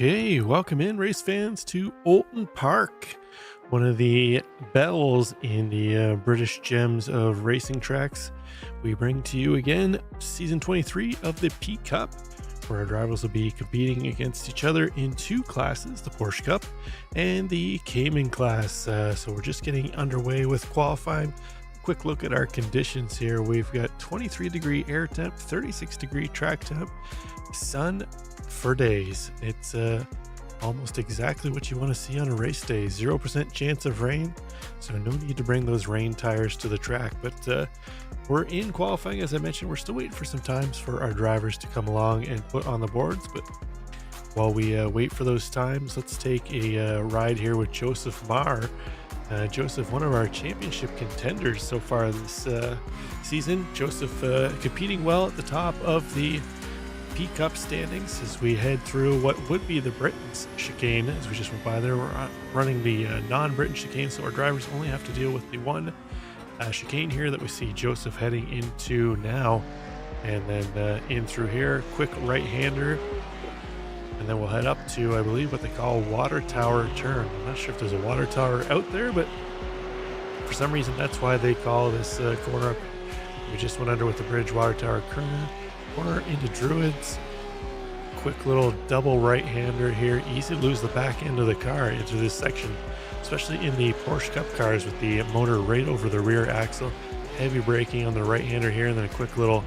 Okay, welcome in, race fans, to Oulton Park, one of the bells in the British gems of racing tracks. We bring to you again season 23 of the P Cup, where our drivers will be competing against each other in two classes, the Porsche Cup and the Cayman class. So we're just getting underway with qualifying. Quick look at our conditions here. We've got 23-degree air temp, 36-degree track temp, sun for days. It's almost exactly what you want to see on a race day. 0% chance of rain, so no need to bring those rain tires to the track. But we're in qualifying. As I mentioned, we're still waiting for some times for our drivers to come along and put on the boards. But while we wait for those times, let's take a ride here with Joseph Marr. Joseph, one of our championship contenders so far this season. Joseph competing well at the top of the P Cup standings as we head through what would be the Britain's chicane. As we just went by there, we're running the non-Britain chicane, so our drivers only have to deal with the one chicane here that we see Joseph heading into now. And then in through here, quick right-hander. And then we'll head up to, I believe, what they call Water Tower Turn. I'm not sure if there's a water tower out there, but for some reason that's why they call this corner up. We just went under with the bridge, Water Tower corner into Druids. Quick little double right-hander here. Easy to lose the back end of the car into this section, especially in the Porsche Cup cars with the motor right over the rear axle. Heavy braking on the right-hander here, and then a quick little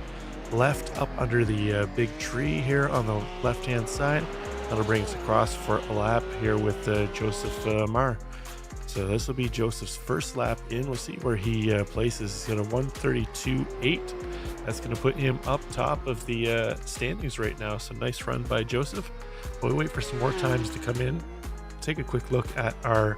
left up under the big tree here on the left-hand side. That'll bring us across for a lap here with Joseph Marr. So this will be Joseph's first lap in. We'll see where he places. He's got a 132.8. That's going to put him up top of the standings right now. So nice run by Joseph. While we wait for some more times to come in, take a quick look at our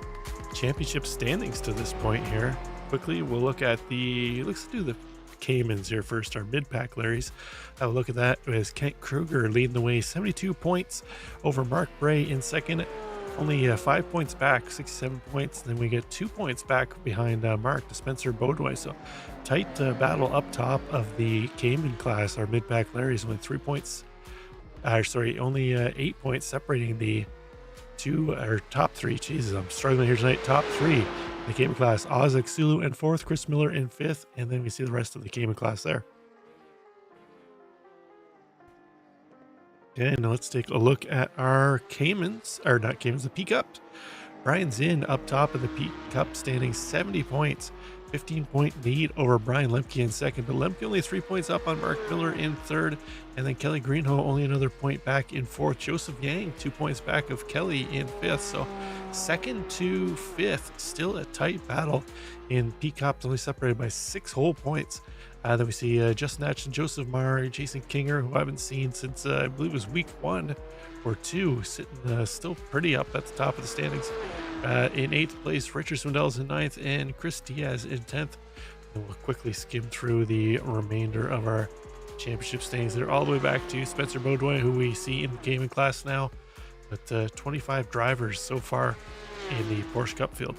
championship standings to this point here. Quickly, we'll look at let's do the Caymans here first, our mid-pack Larrys. Have a look at that as Kent Kruger leading the way, 72 points over Mark Bray in second. Only 5 points back, 67 points. Then we get 2 points back behind Mark to Spencer Beaudoin. So tight battle up top of the Cayman class. Our mid-pack Larry's only 3 points. Only 8 points separating the top three. Jesus, I'm struggling here tonight. Top three. The Cayman class, Ozek Sulu in fourth, Chris Miller in fifth, and then we see the rest of the Cayman class there. Okay, now let's take a look at our Caymans, or not Caymans, the P Cup. Brian Zinn up top of the P Cup standing 70 points, 15-point lead over Brian Lemke in second, but Lemke only 3 points up on Mark Miller in third, and then Kelly Greenhoe only another point back in fourth. Joseph Yang 2 points back of Kelly in fifth, so second to fifth, still a tight battle in P Cup, only separated by 6 whole points. Then we see Justin Atchison, Joseph Marr, Jason Kinger, who I haven't seen since I believe it was week 1 or 2, sitting still pretty up at the top of the standings. In 8th place, Richard Swindell's in 9th, and Chris Diaz in 10th. And we'll quickly skim through the remainder of our championship standings. They're all the way back to Spencer Beaudoin, who we see in the Cayman class now, with 25 drivers so far in the Porsche Cup field.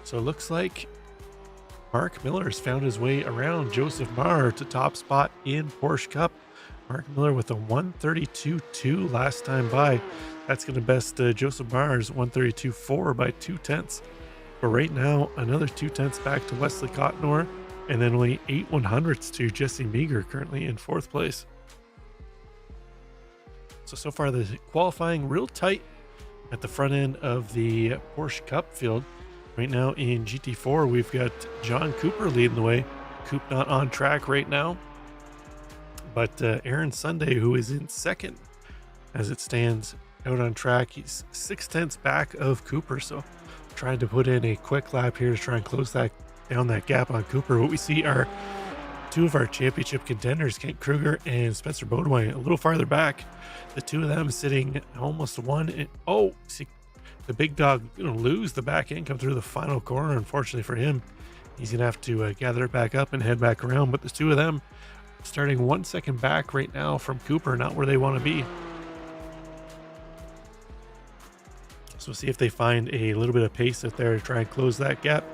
So it looks like Mark Miller has found his way around Joseph Marr to top spot in Porsche Cup. Mark Miller with a 132.2 last time by. That's going to best Joseph Marr's 132.4 by 2/10. But right now, another 2/10 back to Wesley Cottonor, and then only 8 100ths to Jesse Meager, currently in 4th place. So far the qualifying real tight at the front end of the Porsche Cup field. Right now in GT4, we've got John Cooper leading the way. Coop not on track right now, but Aaron Sunday, who is in second as it stands out on track, he's 6/10 back of Cooper. So trying to put in a quick lap here to try and close down that gap on Cooper. What we see are two of our championship contenders, Kent Kruger and Spencer Beaudoin, a little farther back. The two of them sitting almost one. And see, the big dog going to lose the back end, come through the final corner. Unfortunately for him, he's going to have to gather it back up and head back around. But the two of them starting 1 second back right now from Cooper, not where they want to be. So we'll see if they find a little bit of pace out there to try and close that gap.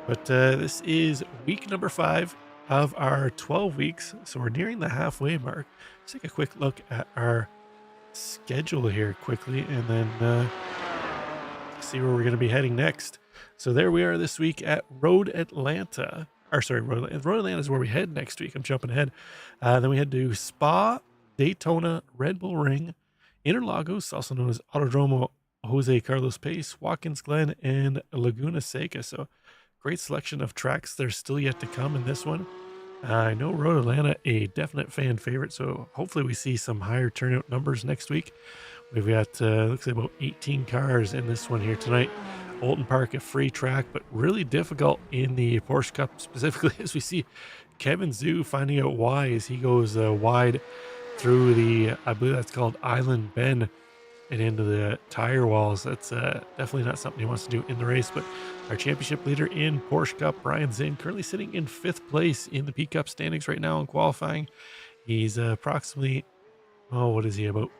But this is week number 5 of our 12 weeks. So we're nearing the halfway mark. Let's take a quick look at our schedule here quickly, and then see where we're going to be heading next. So there we are this week at Road Atlanta. Or sorry, Road Atlanta is where we head next week. I'm jumping ahead. Then we head to Spa, Daytona, Red Bull Ring, Interlagos, also known as Autodromo Jose Carlos Pace, Watkins Glen, and Laguna Seca. So great selection of tracks. There's still yet to come in this one. I know Road Atlanta, a definite fan favorite, so hopefully we see some higher turnout numbers next week. We've got, looks like about 18 cars in this one here tonight. Alton Park, a free track, but really difficult in the Porsche Cup, specifically as we see Kevin Zhu finding out why as he goes wide through the, I believe that's called Island Bend, and into the tire walls. That's definitely not something he wants to do in the race. But our championship leader in Porsche Cup, Brian Zinn, currently sitting in 5th place in the P Cup standings right now in qualifying. He's approximately, oh, what is he, about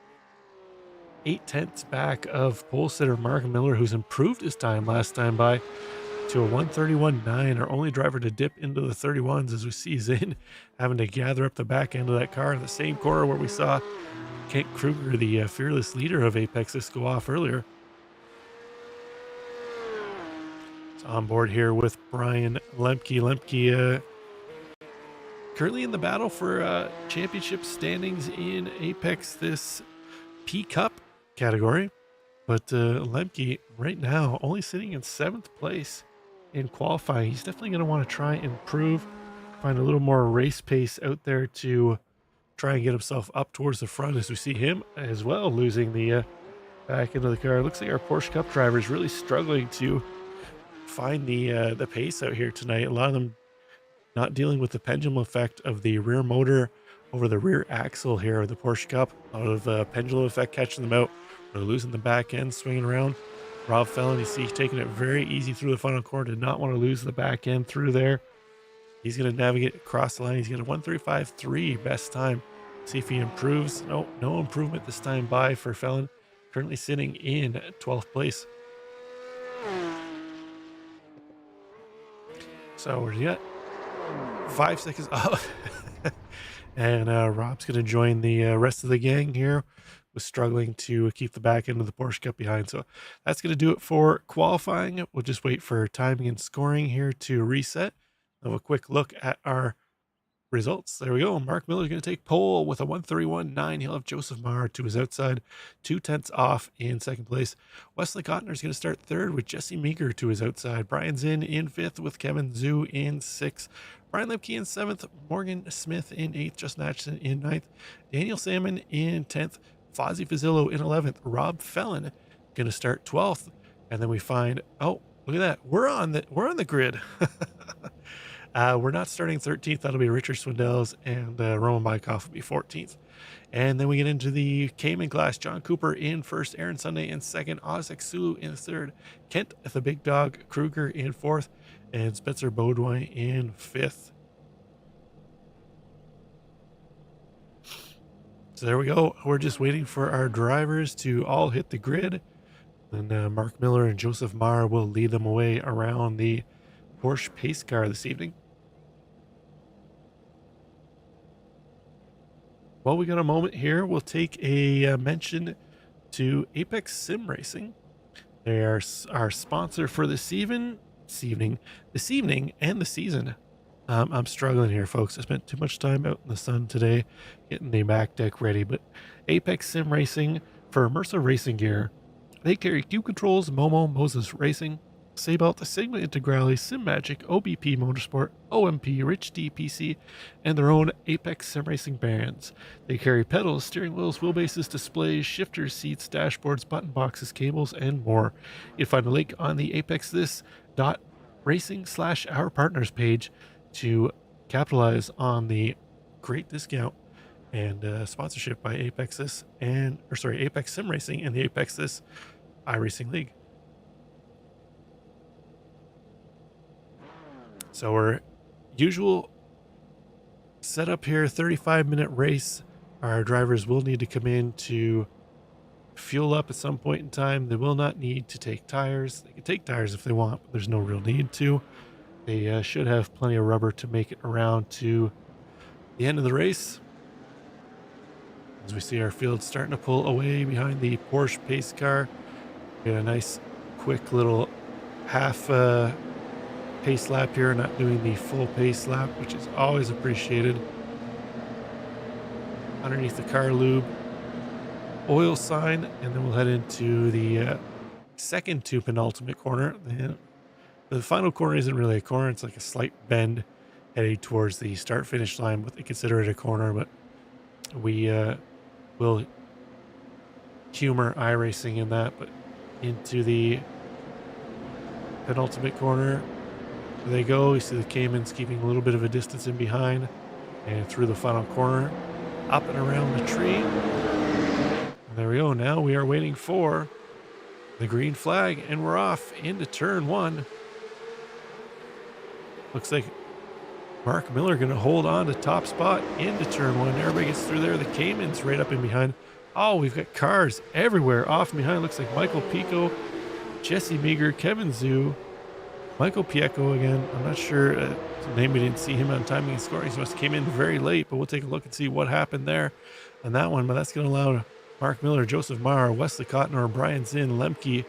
8/10 back of pole sitter Mark Miller, who's improved his time last time by to a 1:31.9, our only driver to dip into the 31s, as we see Zinn having to gather up the back end of that car in the same corner where we saw Kent Kruger, the fearless leader of Apex, this go off earlier. It's on board here with Brian Lemke. Lemke currently in the battle for championship standings in Apex, this P Cup category. But Lemke right now only sitting in 7th place in qualifying. He's definitely going to want to try and improve, find a little more race pace out there to try and get himself up towards the front, as we see him as well losing the back into the car. It looks like our Porsche Cup driver is really struggling to find the pace out here tonight. A lot of them not dealing with the pendulum effect of the rear motor over the rear axle here of the Porsche Cup. A lot of pendulum effect catching them out. They're losing the back end, swinging around. Rob Fellon, you see, taking it very easy through the final corner. Did not want to lose the back end through there. He's going to navigate across the line. He's got a 1:35.3 best time. See if he improves. No improvement this time by for Fellon. Currently sitting in 12th place. So we got 5 seconds off. And Rob's going to join the rest of the gang here. Was struggling to keep the back end of the Porsche Cup behind. So that's going to do it for qualifying. We'll just wait for timing and scoring here to reset. Have a quick look at our results. There we go. Mark Miller's going to take pole with a 1:31.9. He'll have Joseph Maher to his outside, 2/10 off in 2nd place. Wesley Cotner is going to start 3rd with Jesse Meeker to his outside. Brian Zinn in 5th with Kevin Zhu in 6th. Brian Lemke in 7th. Morgan Smith in 8th. Justin Atchison in 9th. Daniel Salmon in 10th. Fozzie Fazzillo in 11th. Rob Fellon going to start 12th. And then we find, oh, look at that. We're on the grid. We're not starting 13th. That'll be Richard Swindells, and Roman Bykoff will be 14th. And then we get into the Cayman class. John Cooper in 1st, Aaron Sunday in 2nd, Ozek Sulu in 3rd, Kent the Big Dog Kruger in 4th, and Spencer Baudouin in 5th. So there we go. We're just waiting for our drivers to all hit the grid. And Mark Miller and Joseph Maher will lead them away around the Porsche pace car this evening. While we got a moment here, we'll take a mention to Apex Sim Racing. They are our sponsor for this evening, and the season. I'm struggling here, folks. I spent too much time out in the sun today getting the back deck ready, but Apex Sim Racing for Mercer Racing Gear. They carry Cube Controls, Momo, Moses Racing, Sabelt, Sigma Integrale, SimMagic, OBP Motorsport, OMP, Rich DPC, and their own Apex Sim Racing bands. They carry pedals, steering wheels, wheelbases, displays, shifters, seats, dashboards, button boxes, cables, and more. You'll find a link on the apexthis.racing/our partners page to capitalize on the great discount and sponsorship by Apex Sim Racing and the Apex This iRacing League. So our usual setup here, 35-minute race. Our drivers will need to come in to fuel up at some point in time. They will not need to take tires. They can take tires if they want, but there's no real need to. They should have plenty of rubber to make it around to the end of the race. as we see our field starting to pull away behind the Porsche pace car. We got a nice quick little half pace lap here, not doing the full pace lap, which is always appreciated. Underneath the car lube, oil sign, and then we'll head into the second to penultimate corner. The final corner isn't really a corner, it's like a slight bend heading towards the start finish line, but they consider it a corner. But we will humor iRacing in that. But into the penultimate corner they go. You see the Caymans keeping a little bit of a distance in behind, and through the final corner, up and around the tree. And there we go. Now we are waiting for the green flag, and we're off into turn one. Looks like Mark Miller going to hold on to top spot into turn one. Everybody gets through there. The Caymans right up in behind. Oh, we've got cars everywhere off and behind. Looks like Michael Pico, Jesse Meager, Kevin Zhu, Michael Piecco again. I'm not sure his name. We didn't see him on timing and scoring. He must have came in very late, but we'll take a look and see what happened there on that one. But that's going to allow Mark Miller, Joseph Maher, Wesley Cottonor, Brian Zinn, Lemke,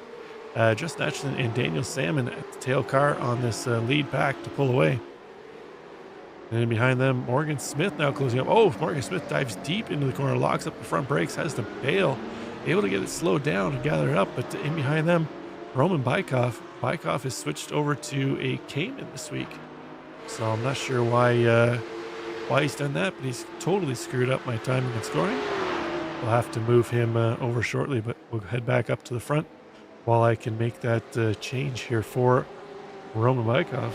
Justin Atchison, and Daniel Salmon at the tail car on this lead pack to pull away. And then behind them, Morgan Smith now closing up. Oh, Morgan Smith dives deep into the corner, locks up the front brakes, has to bail, able to get it slowed down and gather it up. But in behind them, Roman Bykov. Bykov has switched over to a Cayman this week. So I'm not sure why he's done that, but he's totally screwed up my timing and scoring. We'll have to move him over shortly, but we'll head back up to the front while I can make that change here for Roman Bykov.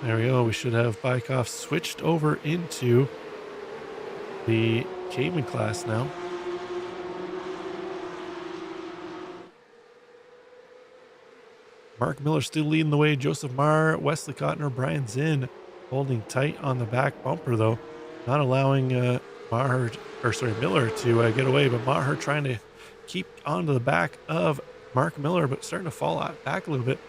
There we go. We should have Bykov switched over into the Cayman class now. Mark Miller still leading the way. Joseph Maher, Wesley Cottonor, Brian Zinn holding tight on the back bumper though, not allowing Miller to get away. But Maher trying to keep onto the back of Mark Miller, but starting to fall out back a little bit.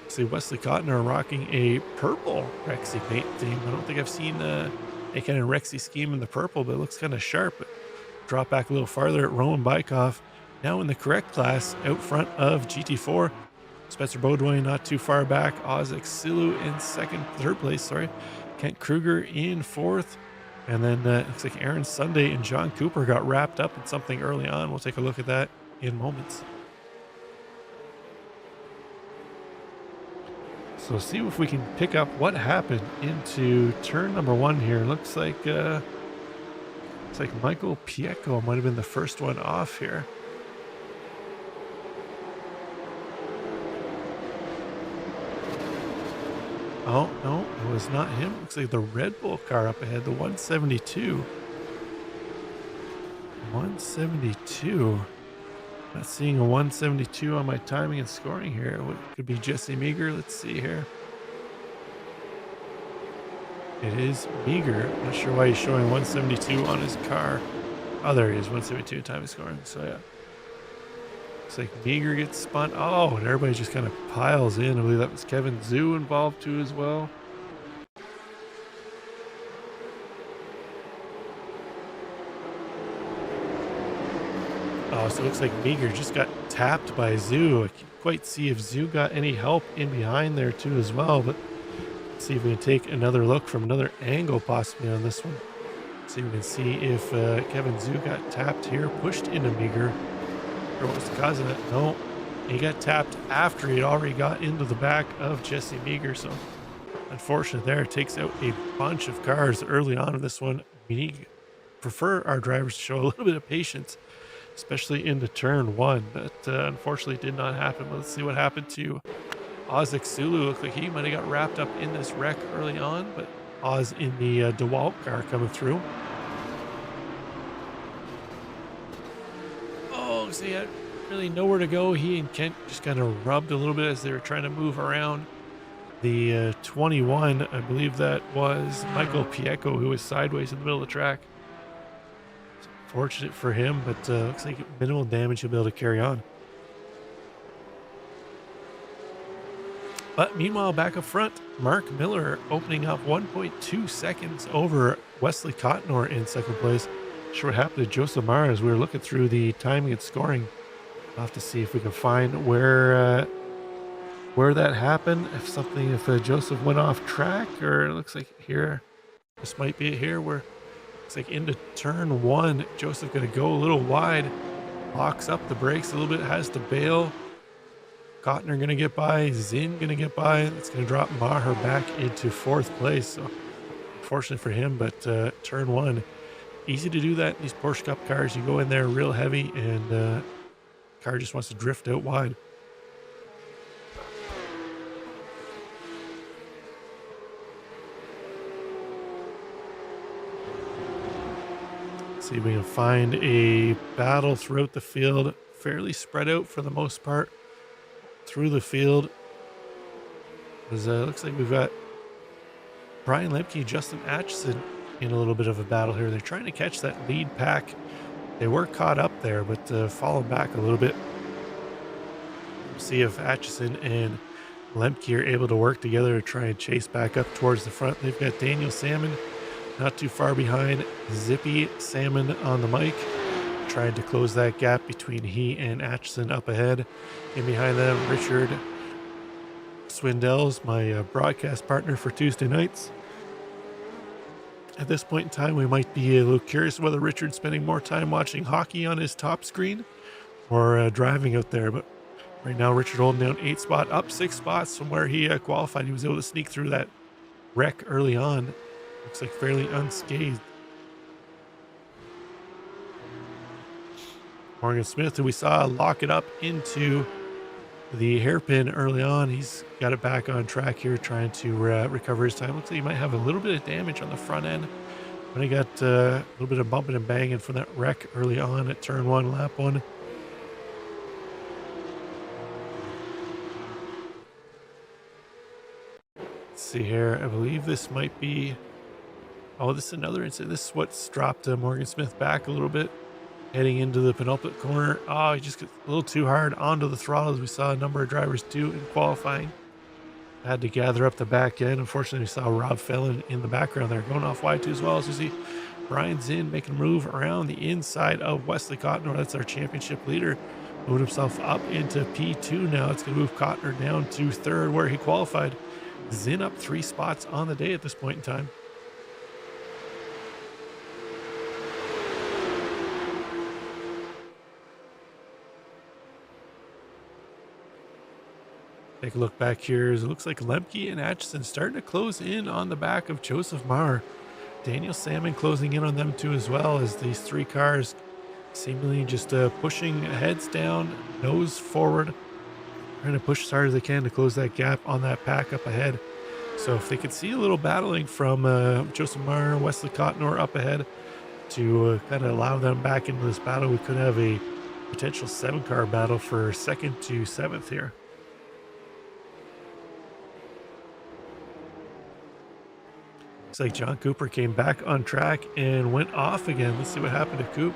See Wesley Cottonor rocking a purple Rexy paint theme. I don't think I've seen a kind of Rexy scheme in the purple, but it looks kind of sharp. But drop back a little farther at Roman Bykov, now in the correct class out front of GT4. Spencer Beaudoin not too far back. Ozek Silu in third place. Kent Kruger in fourth. And then looks like Aaron Sunday and John Cooper got wrapped up in something early on. We'll take a look at that in moments. So see if we can pick up what happened into turn number one here. Looks like Michael Piecco might have been the first one off here. Oh, no, it was not him. Looks like the Red Bull car up ahead, the 172. 172. Not seeing a 172 on my timing and scoring here. What could be Jesse Meager? Let's see here. It is Meager. Not sure why he's showing 172 on his car. Oh, there he is, 172 timing scoring. So yeah. Looks like Meager gets spun. Oh, and everybody just kind of piles in. I believe that was Kevin Zhu involved too as well. Oh, so it looks like Meager just got tapped by Zhu. I can't quite see if Zhu got any help in behind there too as well, but let's see if we can take another look from another angle possibly on this one. See if we can see if Kevin Zhu got tapped here, pushed into Meager. Or what was the cause of that? No, he got tapped after he'd already got into the back of Jesse Meager. So unfortunate there. It takes out a bunch of cars early on in this one. We prefer our drivers to show a little bit of patience, especially into turn one. That unfortunately did not happen. But let's see what happened to Ozek Sulu. Looked like he might have got wrapped up in this wreck early on, but Oz in the DeWalt car coming through. Oh, so he had really nowhere to go. He and Kent just kind of rubbed a little bit as they were trying to move around the 21. I believe that was Michael Piecco, who was sideways in the middle of the track. Fortunate for him, but looks like minimal damage. He'll be able to carry on. But meanwhile, back up front, Mark Miller opening up 1.2 seconds over Wesley Cotnor in second place. Sure what happened to Joseph Mara as we were looking through the timing and scoring. I'll have to see if we can find where that happened. If Joseph went off track, or it looks like here, this might be it here where it's like into turn one. Joseph going to go a little wide, locks up the brakes a little bit, has to bail. Cotner going to get by, Zinn going to get by. It's going to drop Maher back into fourth place. So unfortunate for him, but turn one, easy to do that in these Porsche Cup cars. You go in there real heavy and car just wants to drift out wide. See if we can find a battle throughout the field, fairly spread out for the most part through the field. Because looks like we've got Brian Lemke, Justin Atchison in a little bit of a battle here. They're trying to catch that lead pack. They were caught up there, but fallen back a little bit. We'll see if Atchison and Lemke are able to work together to try and chase back up towards the front. They've got Daniel Salmon not too far behind, Zippy Salmon on the mic, trying to close that gap between he and Atchison up ahead. In behind them, Richard Swindells, my broadcast partner for Tuesday nights. At this point in time, we might be a little curious whether Richard's spending more time watching hockey on his top screen or driving out there. But right now, Richard holding down 8th spot, up 6 spots from where he qualified. He was able to sneak through that wreck early on. Looks like fairly unscathed. Morgan Smith, who we saw lock it up into the hairpin early on, he's got it back on track here, trying to recover his time. Looks like he might have a little bit of damage on the front end. When he got a little bit of bumping and banging from that wreck early on at turn 1, lap 1. Let's see here. I believe this might be... Oh, this is another incident. This is what's dropped Morgan Smith back a little bit, heading into the penultimate corner. Oh, he just got a little too hard onto the throttle, as we saw a number of drivers do in qualifying. Had to gather up the back end. Unfortunately, we saw Rob Fellon in the background there, going off wide too as well. As we see Brian Zinn making a move around the inside of Wesley Cotner. That's our championship leader. Moved himself up into P2 now. It's going to move Cotner down to 3rd where he qualified. Zinn up 3 spots on the day at this point in time. Take a look back here. It looks like Lemke and Atchison starting to close in on the back of Joseph Maher. Daniel Salmon closing in on them too as well, as these 3 cars seemingly just pushing heads down, nose forward, trying to push as hard as they can to close that gap on that pack up ahead. So if they could see a little battling from Joseph Maher, Wesley Cotnor up ahead to kind of allow them back into this battle, we could have a potential 7-car battle for 2nd to 7th here. Looks like John Cooper came back on track and went off again. Let's see what happened to Coop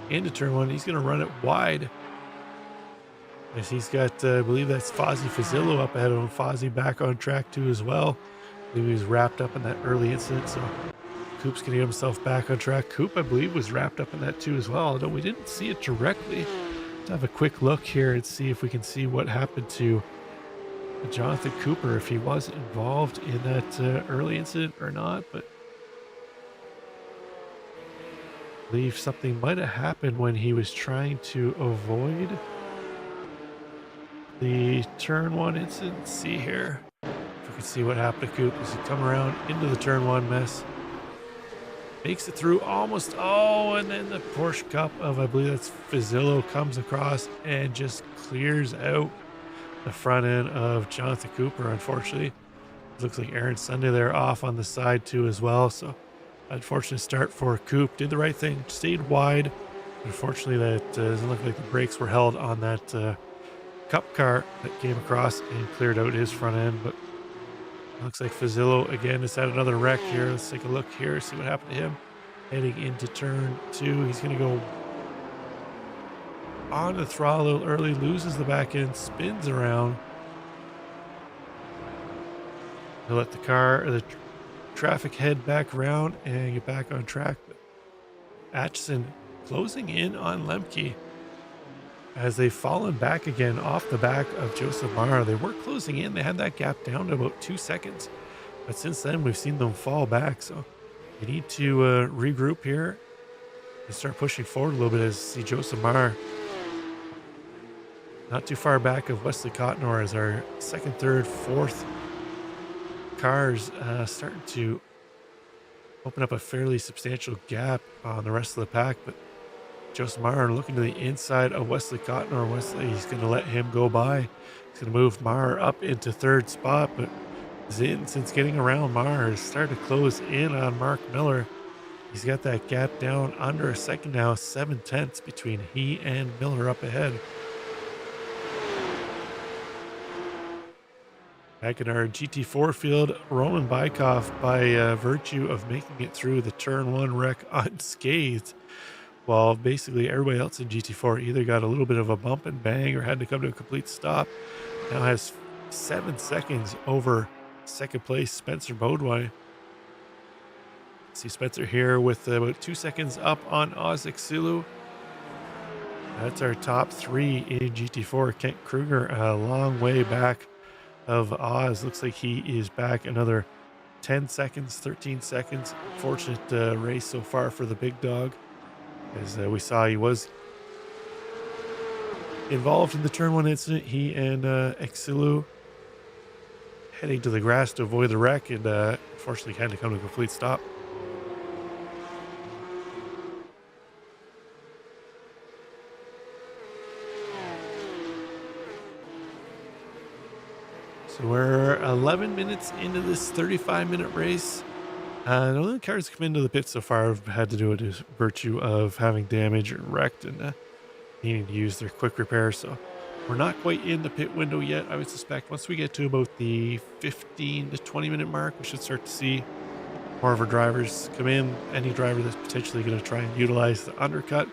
into turn 1. He's going to run it wide, as he's got, I believe that's Fozzie Fazzillo up ahead of him. Fozzie back on track too as well. I believe he was wrapped up in that early incident, so Coop's going to get himself back on track. Coop, I believe, was wrapped up in that too as well, although we didn't see it directly. Let's have a quick look here and see if we can see what happened to Jonathan Cooper, if he was involved in that early incident or not. But I believe something might have happened when he was trying to avoid the turn 1 incident. Let's see here if we can see what happened to Coop as he come around into the turn 1 mess, makes it through almost. Oh, and then the Porsche Cup of, I believe that's Fazzillo, comes across and just clears out the front end of Jonathan Cooper. Unfortunately, it looks like Aaron Sunday there off on the side too as well. So unfortunate start for Coop. Did the right thing, stayed wide. Unfortunately, that doesn't look like the brakes were held on that Cup car that came across and cleared out his front end. But it looks like Fazzillo again has had another wreck here. Let's take a look here, see what happened to him. Heading into turn 2, he's going to go on the throttle a little early, loses the back end, spins around. to let the car or the traffic head back around and get back on track. But Atchison closing in on Lemke as they've fallen back again off the back of Joseph Mara. They were closing in. They had that gap down to about 2 seconds. But since then, we've seen them fall back. So they need to regroup here and start pushing forward a little bit as see Joseph Mara not too far back of Wesley Cottonor as our second, third, fourth cars starting to open up a fairly substantial gap on the rest of the pack. But Joseph Mara looking to the inside of Wesley Cottonor. Wesley, he's going to let him go by. He's going to move Mara up into third spot. But Zinn, since getting around Mara, has started to close in on Mark Miller. He's got that gap down under a second now, 7/10 between he and Miller up ahead. Back in our GT4 field, Roman Bykov, by virtue of making it through the turn one wreck unscathed, while basically everybody else in GT4 either got a little bit of a bump and bang or had to come to a complete stop, now has 7 seconds over second place Spencer Bodway. See Spencer here with about 2 seconds up on Ozzik Sulu. That's our top three in GT4. Kent Kruger a long way back of Oz. Looks like he is back another 10 seconds, 13 seconds. Fortunate race so far for the big dog. As we saw, he was involved in the turn one incident. He and Exilu heading to the grass to avoid the wreck, and unfortunately had to come to a complete stop. So we're 11 minutes into this 35-minute race. None of the cars come into the pit so far have had to do it as virtue of having damage or wrecked and needing to use their quick repair. So we're not quite in the pit window yet. I would suspect once we get to about the 15 to 20 minute mark, we should start to see more of our drivers come in. Any driver that's potentially going to try and utilize the undercut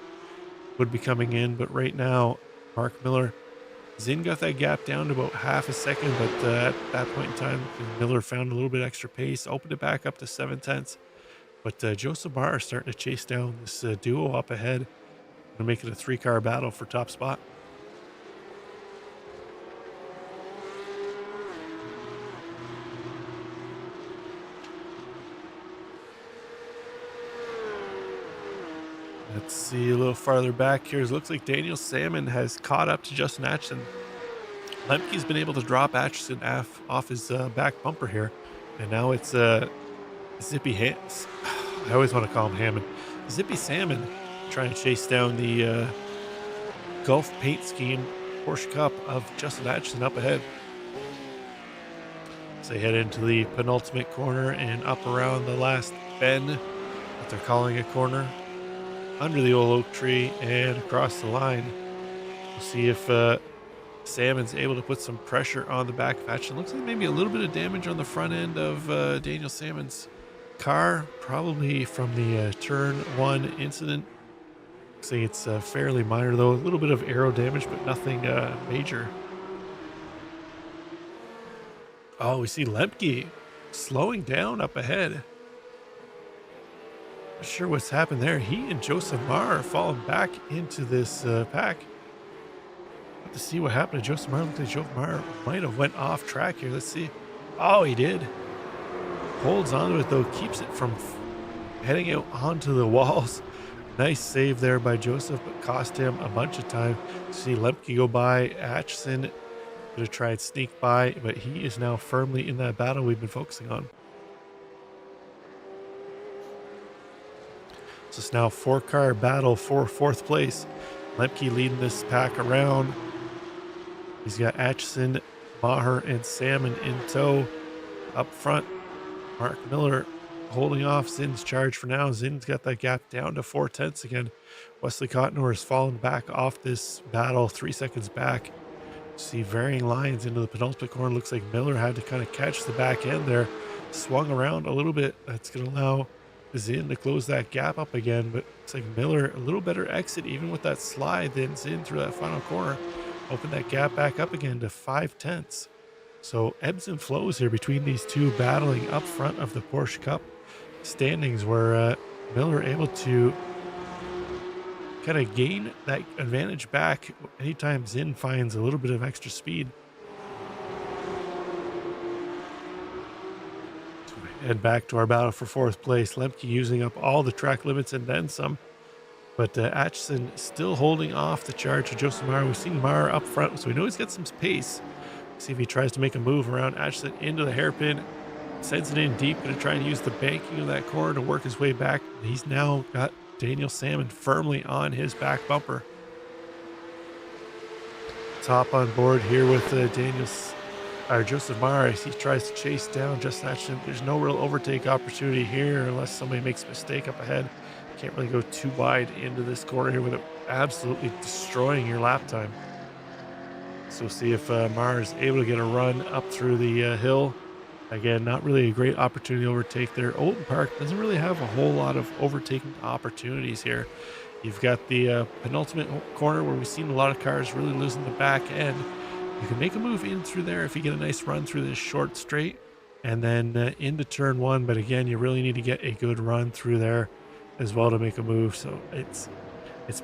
would be coming in. But right now, Mark Miller, Zinn got that gap down to about half a second, but at that point in time, Miller found a little bit extra pace, opened it back up to 7/10. But Joseph Mara starting to chase down this duo up ahead and make it a 3-car battle for top spot. Let's see a little farther back here. It looks like Daniel Salmon has caught up to Justin Atchison. Lemke's been able to drop Atchison off his back bumper here. And now it's Zippy Hands. I always want to call him Hammond. Zippy Salmon trying to chase down the Gulf paint scheme Porsche Cup of Justin Atchison up ahead. So they head into the penultimate corner and up around the last bend that they're calling a corner, under the old oak tree and across the line. We'll see if Salmon's able to put some pressure on the back of Atchison. Looks like maybe a little bit of damage on the front end of Daniel Salmon's car, probably from the turn one incident. Looks like it's fairly minor though, a little bit of aero damage, but nothing major. Oh, we see Lemke slowing down up ahead. Not sure what's happened there. He and Joseph Mara are falling back into this pack. Have to see what happened to Joseph Mara. Looks like Joseph Mara might have went off track here. Let's see. Oh, he did. Holds on to it though, keeps it from heading out onto the walls. Nice save there by Joseph, but cost him a bunch of time. See Lemke go by. Atchison gonna try and sneak by, but he is now firmly in that battle we've been focusing on. So it's now 4-car battle for 4th place. Lemke leading this pack around. He's got Atchison, Maher, and Salmon in tow. Up front, Mark Miller holding off Zinn's charge for now. Zinn's got that gap down to 4/10 again. Wesley Cottonor has fallen back off this battle, 3 seconds back. See varying lines into the penultimate corner. Looks like Miller had to kind of catch the back end there. Swung around a little bit. That's going to allow Zinn to close that gap up again. But it's like Miller, a little better exit even with that slide than Zinn through that final corner. Open that gap back up again to 5/10. So ebbs and flows here between these two battling up front of the Porsche Cup standings, where Miller able to kind of gain that advantage back anytime Zinn finds a little bit of extra speed. So we head back to our battle for fourth place. Lemke using up all the track limits and then some. But Atchison still holding off the charge of Joseph Maher. We've seen Maher up front, so we know he's got some pace. See if he tries to make a move around Atchison into the hairpin. Sends it in deep, going to try and use the banking of that corner to work his way back. He's now got Daniel Salmon firmly on his back bumper. Top on board here with Joseph Maher as he tries to chase down Justin Atchison. There's no real overtake opportunity here unless somebody makes a mistake up ahead. Can't really go too wide into this corner here without absolutely destroying your lap time. So we'll see if Maher is able to get a run up through the hill. Again, not really a great opportunity to overtake there. Oulton Park doesn't really have a whole lot of overtaking opportunities here. You've got the penultimate corner where we've seen a lot of cars really losing the back end. You can make a move in through there if you get a nice run through this short straight and then into turn one. But again, you really need to get a good run through there as well to make a move. So it's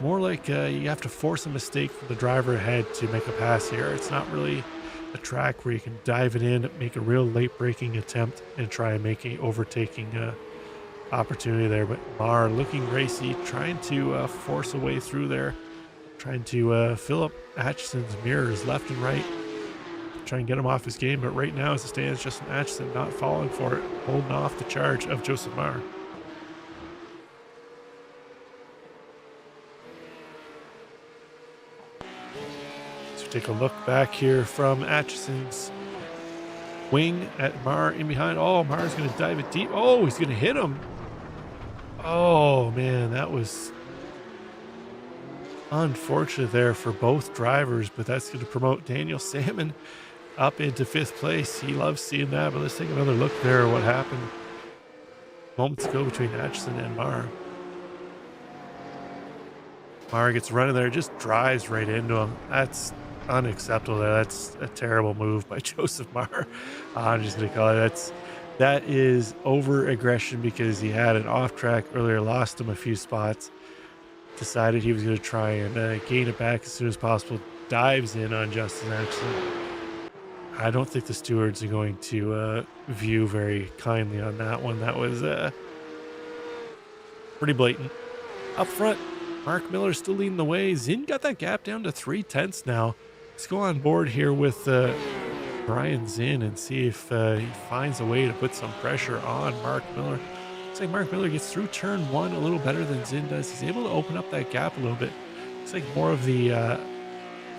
more like you have to force a mistake from the driver ahead to make a pass here. It's not really a track where you can dive it in, make a real late braking attempt and try and make a overtaking opportunity there. But Maher looking racy, trying to force a way through there, trying to fill up Atchison's mirrors left and right, try and get him off his game. But right now as it stands, Justin Atchison not falling for it, holding off the charge of Joseph Maher. Take a look back here from Atchison's wing at Maher in behind. Oh, Maher's going to dive it deep. Oh, he's going to hit him. Oh, man, that was unfortunate there for both drivers, but that's going to promote Daniel Salmon up into fifth place. He loves seeing that, but let's take another look there at what happened moments ago between Atchison and Maher. Maher gets running there, just drives right into him. That's unacceptable there. That's a terrible move by Joseph Maher. I'm just going to call it that is over aggression because he had an off track earlier, lost him a few spots, decided he was going to try and gain it back as soon as possible, dives in on Justin Atchison. I don't think the stewards are going to view very kindly on that one. That was pretty blatant. Up front, Mark Miller still leading the way. Zinn got that gap down to 3/10 now. Let's go on board here with Brian Zinn and see if he finds a way to put some pressure on Mark Miller. Looks like Mark Miller gets through turn one a little better than Zinn does. He's able to open up that gap a little bit. Looks like more of the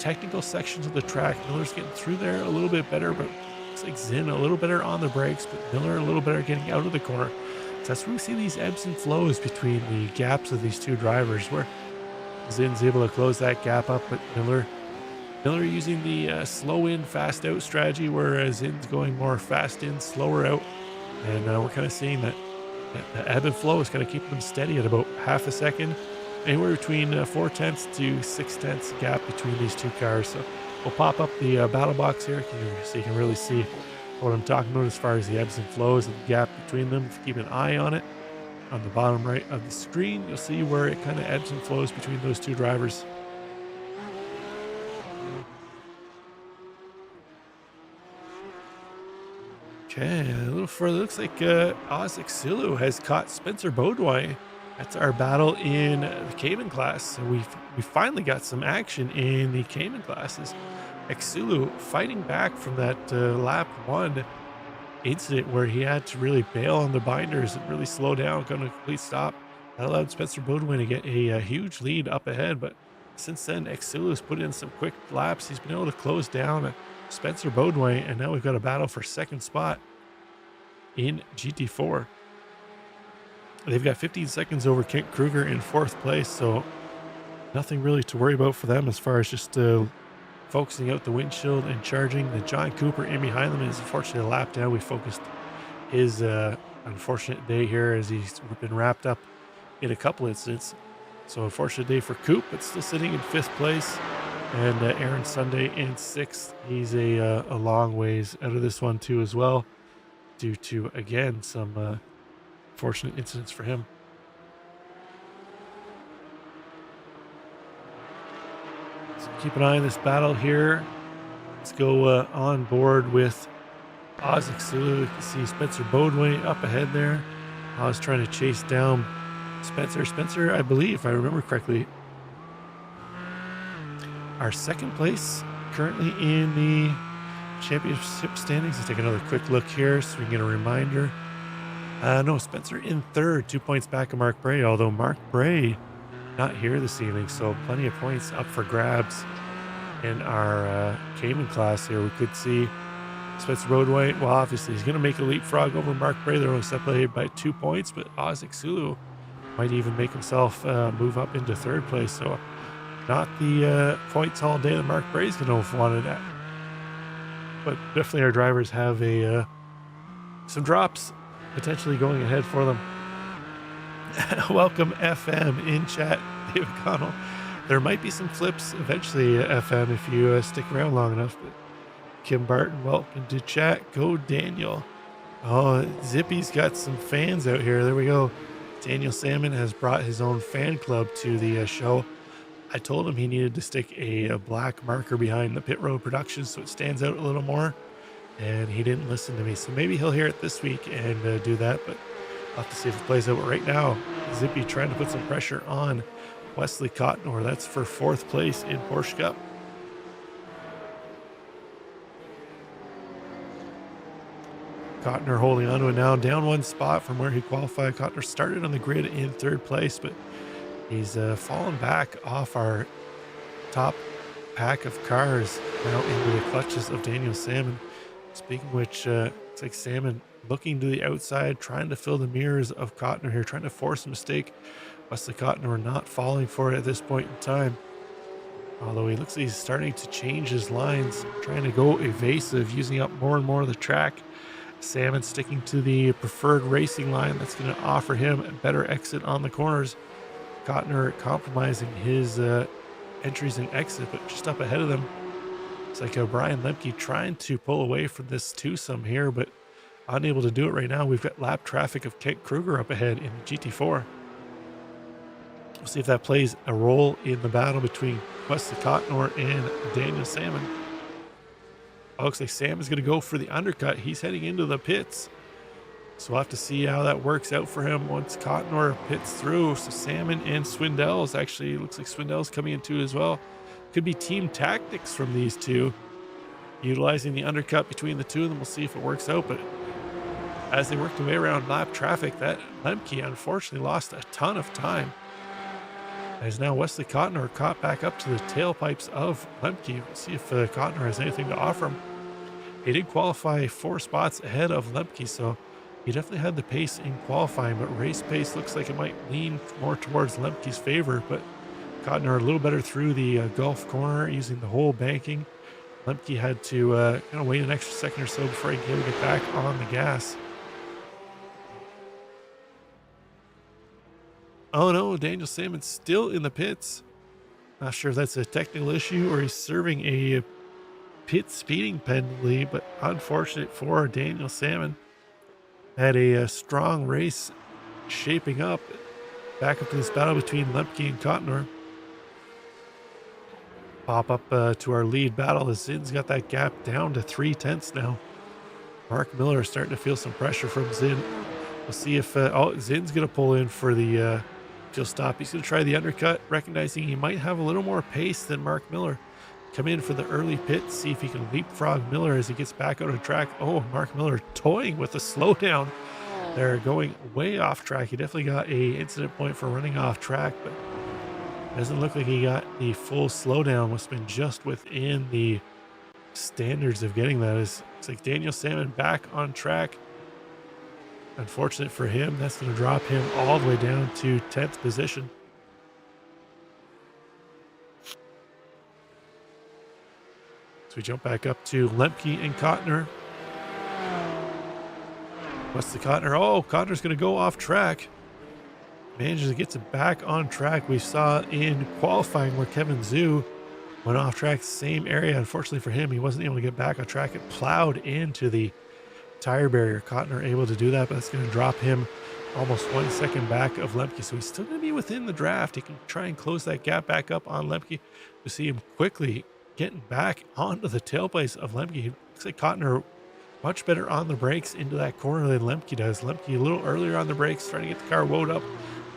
technical sections of the track. Miller's getting through there a little bit better, but looks like Zinn a little better on the brakes, but Miller a little better getting out of the corner. So that's where we see these ebbs and flows between the gaps of these two drivers, where Zinn's able to close that gap up, but Miller using the slow in, fast out strategy, whereas Zinn's going more fast in, slower out. And we're kind of seeing that the ebb and flow is kind of keeping them steady at about half a second, anywhere between 4/10 to 6/10 gap between these two cars. So we'll pop up the battle box here so you can really see what I'm talking about as far as the ebbs and flows and the gap between them. If you keep an eye on it, on the bottom right of the screen, you'll see where it kind of ebbs and flows between those two drivers. Okay, a little further, looks like Ozzik Sulu has caught Spencer Beaudoin. That's our battle in the Cayman class. So we finally got some action in the Cayman classes. Exulu fighting back from that lap one incident where he had to really bail on the binders and really slow down, come to a complete stop. That allowed Spencer Beaudoin to get a huge lead up ahead. But since then, Exulu has put in some quick laps. He's been able to close down Spencer Beaudoin, and now we've got a battle for second spot in GT4. They've got 15 seconds over Kent Kruger in fourth place, so nothing really to worry about for them as far as just focusing out the windshield and charging. The John Cooper in behind them is unfortunately a lap down. We focused his unfortunate day here as he's been wrapped up in a couple incidents. So unfortunate day for Coop, but still sitting in fifth place. And Aaron Sunday in 6th. He's a long ways out of this one too as well, due to, again, some fortunate incidents for him. So keep an eye on this battle here. Let's go on board with Ozzik Sulu. You can see Spencer Bodway up ahead there. Oz trying to chase down Spencer. Spencer, I believe, if I remember correctly, our second place currently in the championship standings. Let's take another quick look here so we can get a reminder. No, Spencer in 3rd, 2 points back of Mark Bray, although Mark Bray not here this evening, so plenty of points up for grabs in our Cayman class here. We could see Spencer Bodway. Well, obviously he's going to make a leapfrog over Mark Bray. They're only separated by 2 points, but Ozzik Sulu might even make himself move up into 3rd place. So not the points all day that Mark Bray's going to have wanted at. But definitely our drivers have some drops potentially going ahead for them. Welcome FM in chat, David Connell. There might be some flips eventually, FM, if you stick around long enough. But Kim Barton, welcome to chat. Go Daniel. Oh, Zippy's got some fans out here. There we go. Daniel Salmon has brought his own fan club to the show. I told him he needed to stick a black marker behind the pit road production so it stands out a little more, and he didn't listen to me. So maybe he'll hear it this week and do that, but I'll have to see if it plays out. But right now, Zippy trying to put some pressure on Wesley Cottonor. That's for 4th place in Porsche Cup. Cottonor holding on to it now, down 1 spot from where he qualified. Cottonor started on the grid in 3rd place, but he's fallen back off our top pack of cars now into the clutches of Daniel Salmon. Speaking of which, it's like Salmon looking to the outside, trying to fill the mirrors of Cottonor here, trying to force a mistake. Wesley Cottonor not falling for it at this point in time. Although he looks like he's starting to change his lines, trying to go evasive, using up more and more of the track. Salmon sticking to the preferred racing line that's going to offer him a better exit on the corners. Cottonor compromising his entries and exit, but just up ahead of them. It's like Brian Lemke trying to pull away from this twosome here, but unable to do it right now. We've got lap traffic of Kent Kruger up ahead in the GT4. We'll see if that plays a role in the battle between Wesley Cottonor and Daniel Salmon. Oh, looks like Sam is going to go for the undercut. He's heading into the pits. So we'll have to see how that works out for him once Cottonor pits through. So Salmon and Swindell's, actually looks like Swindell's coming in too as well. Could be team tactics from these two, utilizing the undercut between the two of them. We'll see if it works out. But as they work their way around lap traffic, that Lemke unfortunately lost a ton of time. As now Wesley Cottonor caught back up to the tailpipes of Lemke. We'll see if Cottonor has anything to offer him. He did qualify 4 spots ahead of Lemke, so he definitely had the pace in qualifying, but race pace looks like it might lean more towards Lemke's favor. But Cottonor a little better through the Gulf corner using the whole banking. Lemke had to kind of wait an extra second or so before he could get back on the gas. Oh no, Daniel Salmon's still in the pits. Not sure if that's a technical issue or he's serving a pit speeding penalty, but unfortunate for Daniel Salmon. Had a strong race shaping up. Back up to this battle between Lemke and Cottonor. Pop up to our lead battle as Zin's got that gap down to 3/10 now. Mark Miller starting to feel some pressure from Zin. We'll see if Zin's going to pull in for the fuel stop. He's going to try the undercut, recognizing he might have a little more pace than Mark Miller. Come in for the early pit, see if he can leapfrog Miller as he gets back out of track. Oh, Mark Miller toying with a slowdown. They're going way off track. He definitely got a incident point for running off track, but doesn't look like he got the full slowdown. Must have been just within the standards of getting that. It's like Daniel Salmon back on track. Unfortunate for him, that's going to drop him all the way down to 10th position. So we jump back up to Lemke and Cottonor. What's the Cottonor? Oh, Cottonor's going to go off track. Manages to get it back on track. We saw in qualifying where Kevin Zhu Went off track, same area. Unfortunately for him, he wasn't able to get back on track. It plowed into the tire barrier. Cotner able to do that, but that's going to drop him almost 1 second back of Lemke. So he's still going to be within the draft. He can try and close that gap back up on Lemke. We see him quickly getting back onto the tailplace of Lemke. Looks like Cotner much better on the brakes into that corner than Lemke does. Lemke a little earlier on the brakes, trying to get the car woed up.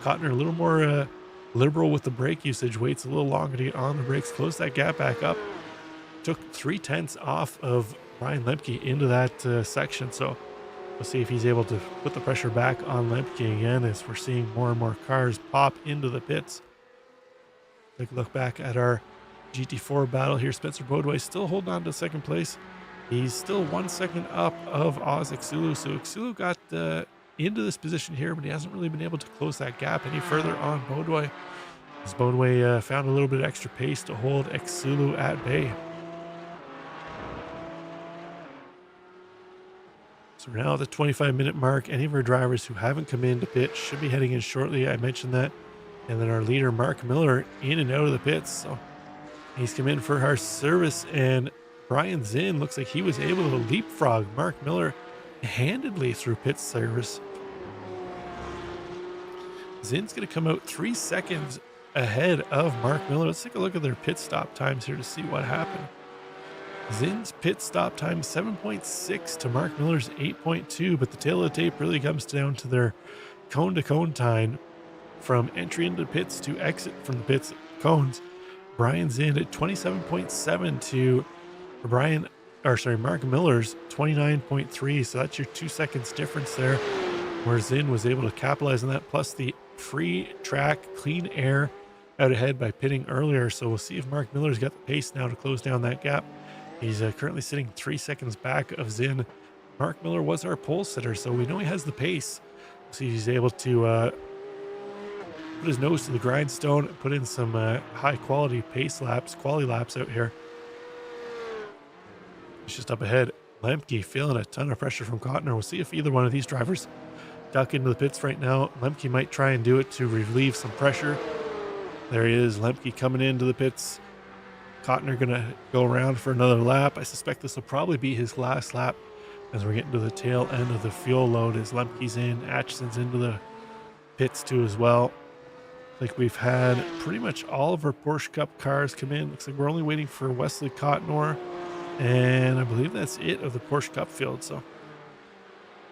Cotner a little more liberal with the brake usage, waits a little longer to get on the brakes, close that gap back up. Took 3/10 off of Brian Lemke into that section. So we'll see if he's able to put the pressure back on Lemke again as we're seeing more and more cars pop into the pits. Take a look back at our GT4 battle here. Spencer Bodway still holding on to second place. He's still 1 second up of Oz Exulu. So Exulu got into this position here, but he hasn't really been able to close that gap any further on Bodway. As Bodway found a little bit of extra pace to hold Exulu at bay. So we're now at the 25-minute mark. Any of our drivers who haven't come in to pit should be heading in shortly. I mentioned that. And then our leader, Mark Miller, in and out of the pits. So he's come in for our service, and Brian Zinn looks like he was able to leapfrog Mark Miller handedly through pit service. Zinn's going to come out 3 seconds ahead of Mark Miller. Let's take a look at their pit stop times here to see what happened. Zinn's pit stop time 7.6 to Mark Miller's 8.2, but the tail of the tape really comes down to their cone to cone time from entry into the pits to exit from the pits cones. Brian Zinn at 27.7 to Mark Miller's 29.3. So that's your 2 seconds difference there, where Zinn was able to capitalize on that, plus the free track, clean air out ahead by pitting earlier. So we'll see if Mark Miller's got the pace now to close down that gap. He's currently sitting 3 seconds back of Zinn. Mark Miller was our pole sitter, so we know he has the pace. We'll see if he's able to put his nose to the grindstone, put in some high quality quality laps out here. It's just up ahead. Lemke feeling a ton of pressure from Cotner. We'll see if either one of these drivers duck into the pits right now. Lemke might try and do it to relieve some pressure. There he is, Lemke coming into the pits. Cotner gonna go around for another lap. I suspect this will probably be his last lap as we're getting to the tail end of the fuel load, as Lemke's in, Atchison's into the pits too as well. Like we've had pretty much all of our Porsche Cup cars come in. Looks like we're only waiting for Wesley Cotnor, and I believe that's it of the Porsche Cup field. So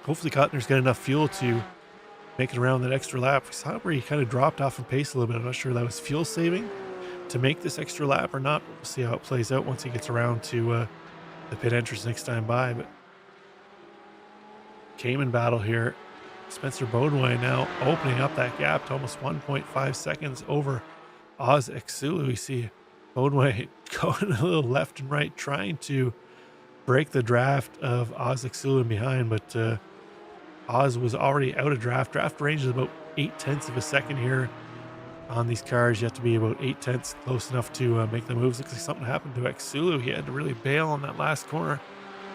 hopefully Cotner's got enough fuel to make it around that extra lap. We saw where he kind of dropped off in pace a little bit. I'm not sure if that was fuel saving to make this extra lap or not. We'll see how it plays out once he gets around to the pit entrance next time by. But Cayman battle here. Spencer Bodway now opening up that gap to almost 1.5 seconds over Oz Exulu. We see Bodway going a little left and right, trying to break the draft of Oz Exulu behind, but Oz was already out of draft. Draft range is about 0.8 of a second here on these cars. You have to be about 0.8 close enough to make the moves. Looks like something happened to Exulu. He had to really bail on that last corner.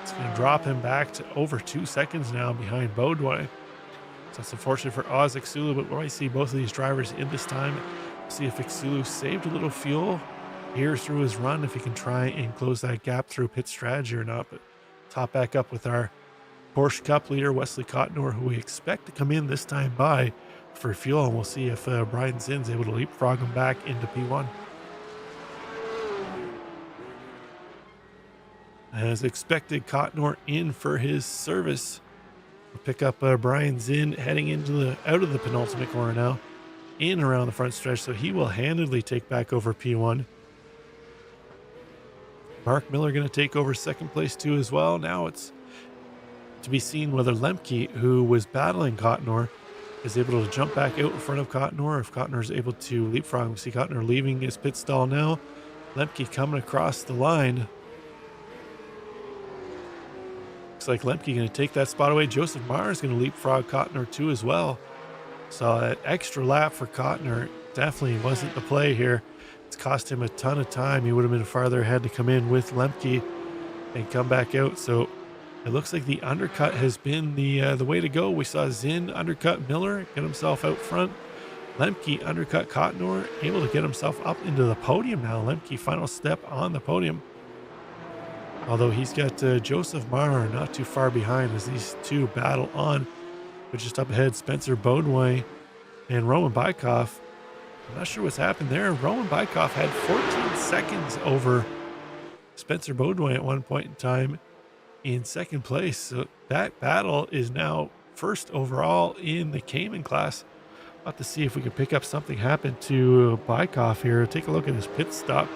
It's going to drop him back to over 2 seconds now behind Bodway. So it's unfortunate for Oz Exulu, but we might see both of these drivers in this time. See if Exulu saved a little fuel here through his run, if he can try and close that gap through pit strategy or not. But top back up with our Porsche Cup leader, Wesley Cotnor, who we expect to come in this time by for fuel. And we'll see if Brian Zinn's able to leapfrog him back into P1. As expected, Cotnor in for his service. We'll pick up Brian Zinn heading out of the penultimate corner now, in around the front stretch, so he will handedly take back over P1. Mark Miller going to take over second place too as well. Now it's to be seen whether Lemke, who was battling Cotnor, is able to jump back out in front of Cotnor, if Cotnor is able to leapfrog. We see Cotnor leaving his pit stall now. Lemke coming across the line. Looks like Lemke going to take that spot away. Joseph Meyer is going to leapfrog Cotnor too as well. So that extra lap for Cotnor definitely wasn't the play here. It's cost him a ton of time. He would have been farther ahead to come in with Lemke and come back out. So it looks like the undercut has been the way to go. We saw Zinn undercut Miller, get himself out front. Lemke undercut Cottonor, able to get himself up into the podium now. Lemke final step on the podium. Although he's got Joseph Marr not too far behind as these two battle on. But just up ahead, Spencer Bodway and Roman Bykov. I'm not sure what's happened there. Roman Bykov had 14 seconds over Spencer Bodway at one point in time in second place. So that battle is now first overall in the Cayman class. I'll have to see if we can pick up something happened to Bykov here. Take a look at his pit stop.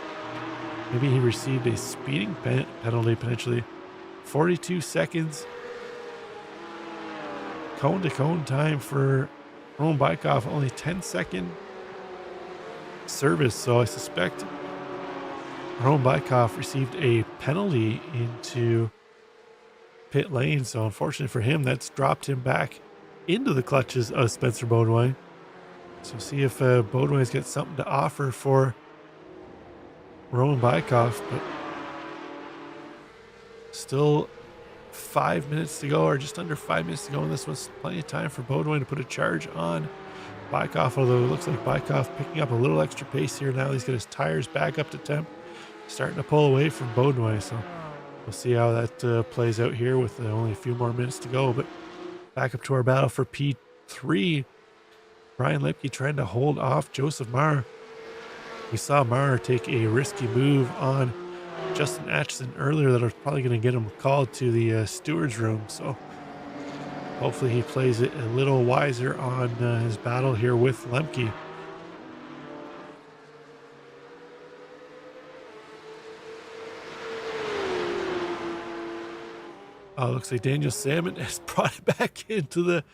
Maybe he received a speeding penalty potentially. 42 seconds. Cone to cone time for Roman Bykov, only 10-second service. So I suspect Roman Bykov received a penalty into pit lane. So unfortunately for him, that's dropped him back into the clutches of Spencer Bodway. So see if Bodway's got something to offer for Roman Bykov, but still 5 minutes to go, or just under 5 minutes to go, and this was plenty of time for Bodway to put a charge on Bykov, although it looks like Bykov picking up a little extra pace here now. He's got his tires back up to temp, starting to pull away from Bodway, so we'll see how that plays out here with only a few more minutes to go. But back up to our battle for P3. Brian Lemke trying to hold off Joseph Marr. We saw Marr take a risky move on Justin Atchison earlier that was probably going to get him called to the steward's room. So hopefully he plays it a little wiser on his battle here with Lemke. Oh, looks like Daniel Salmon has brought it back into the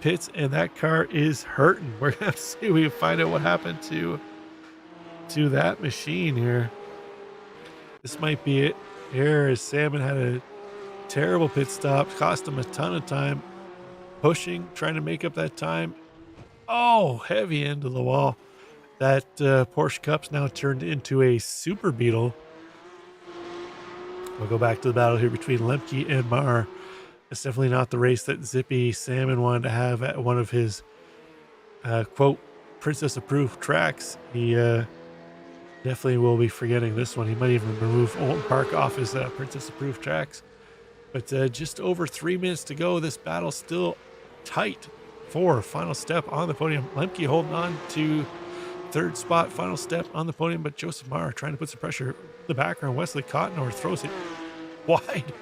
pits, and that car is hurting. We're going to have to see if we can find out what happened to that machine here. This might be it here, as Salmon had a terrible pit stop, cost him a ton of time, pushing, trying to make up that time. Oh, heavy into the wall. That Porsche Cup's now turned into a Super Beetle. We'll go back to the battle here between Lemke and Marr. It's definitely not the race that Zippy Salmon wanted to have at one of his, quote, princess-approved tracks. He definitely will be forgetting this one. He might even remove Oulton Park off his princess-approved tracks. But just over 3 minutes to go. This battle still tight for final step on the podium. Lemke holding on to third spot, final step on the podium, but Joseph Marr trying to put some pressure in the background. Wesley Cottonor throws it wide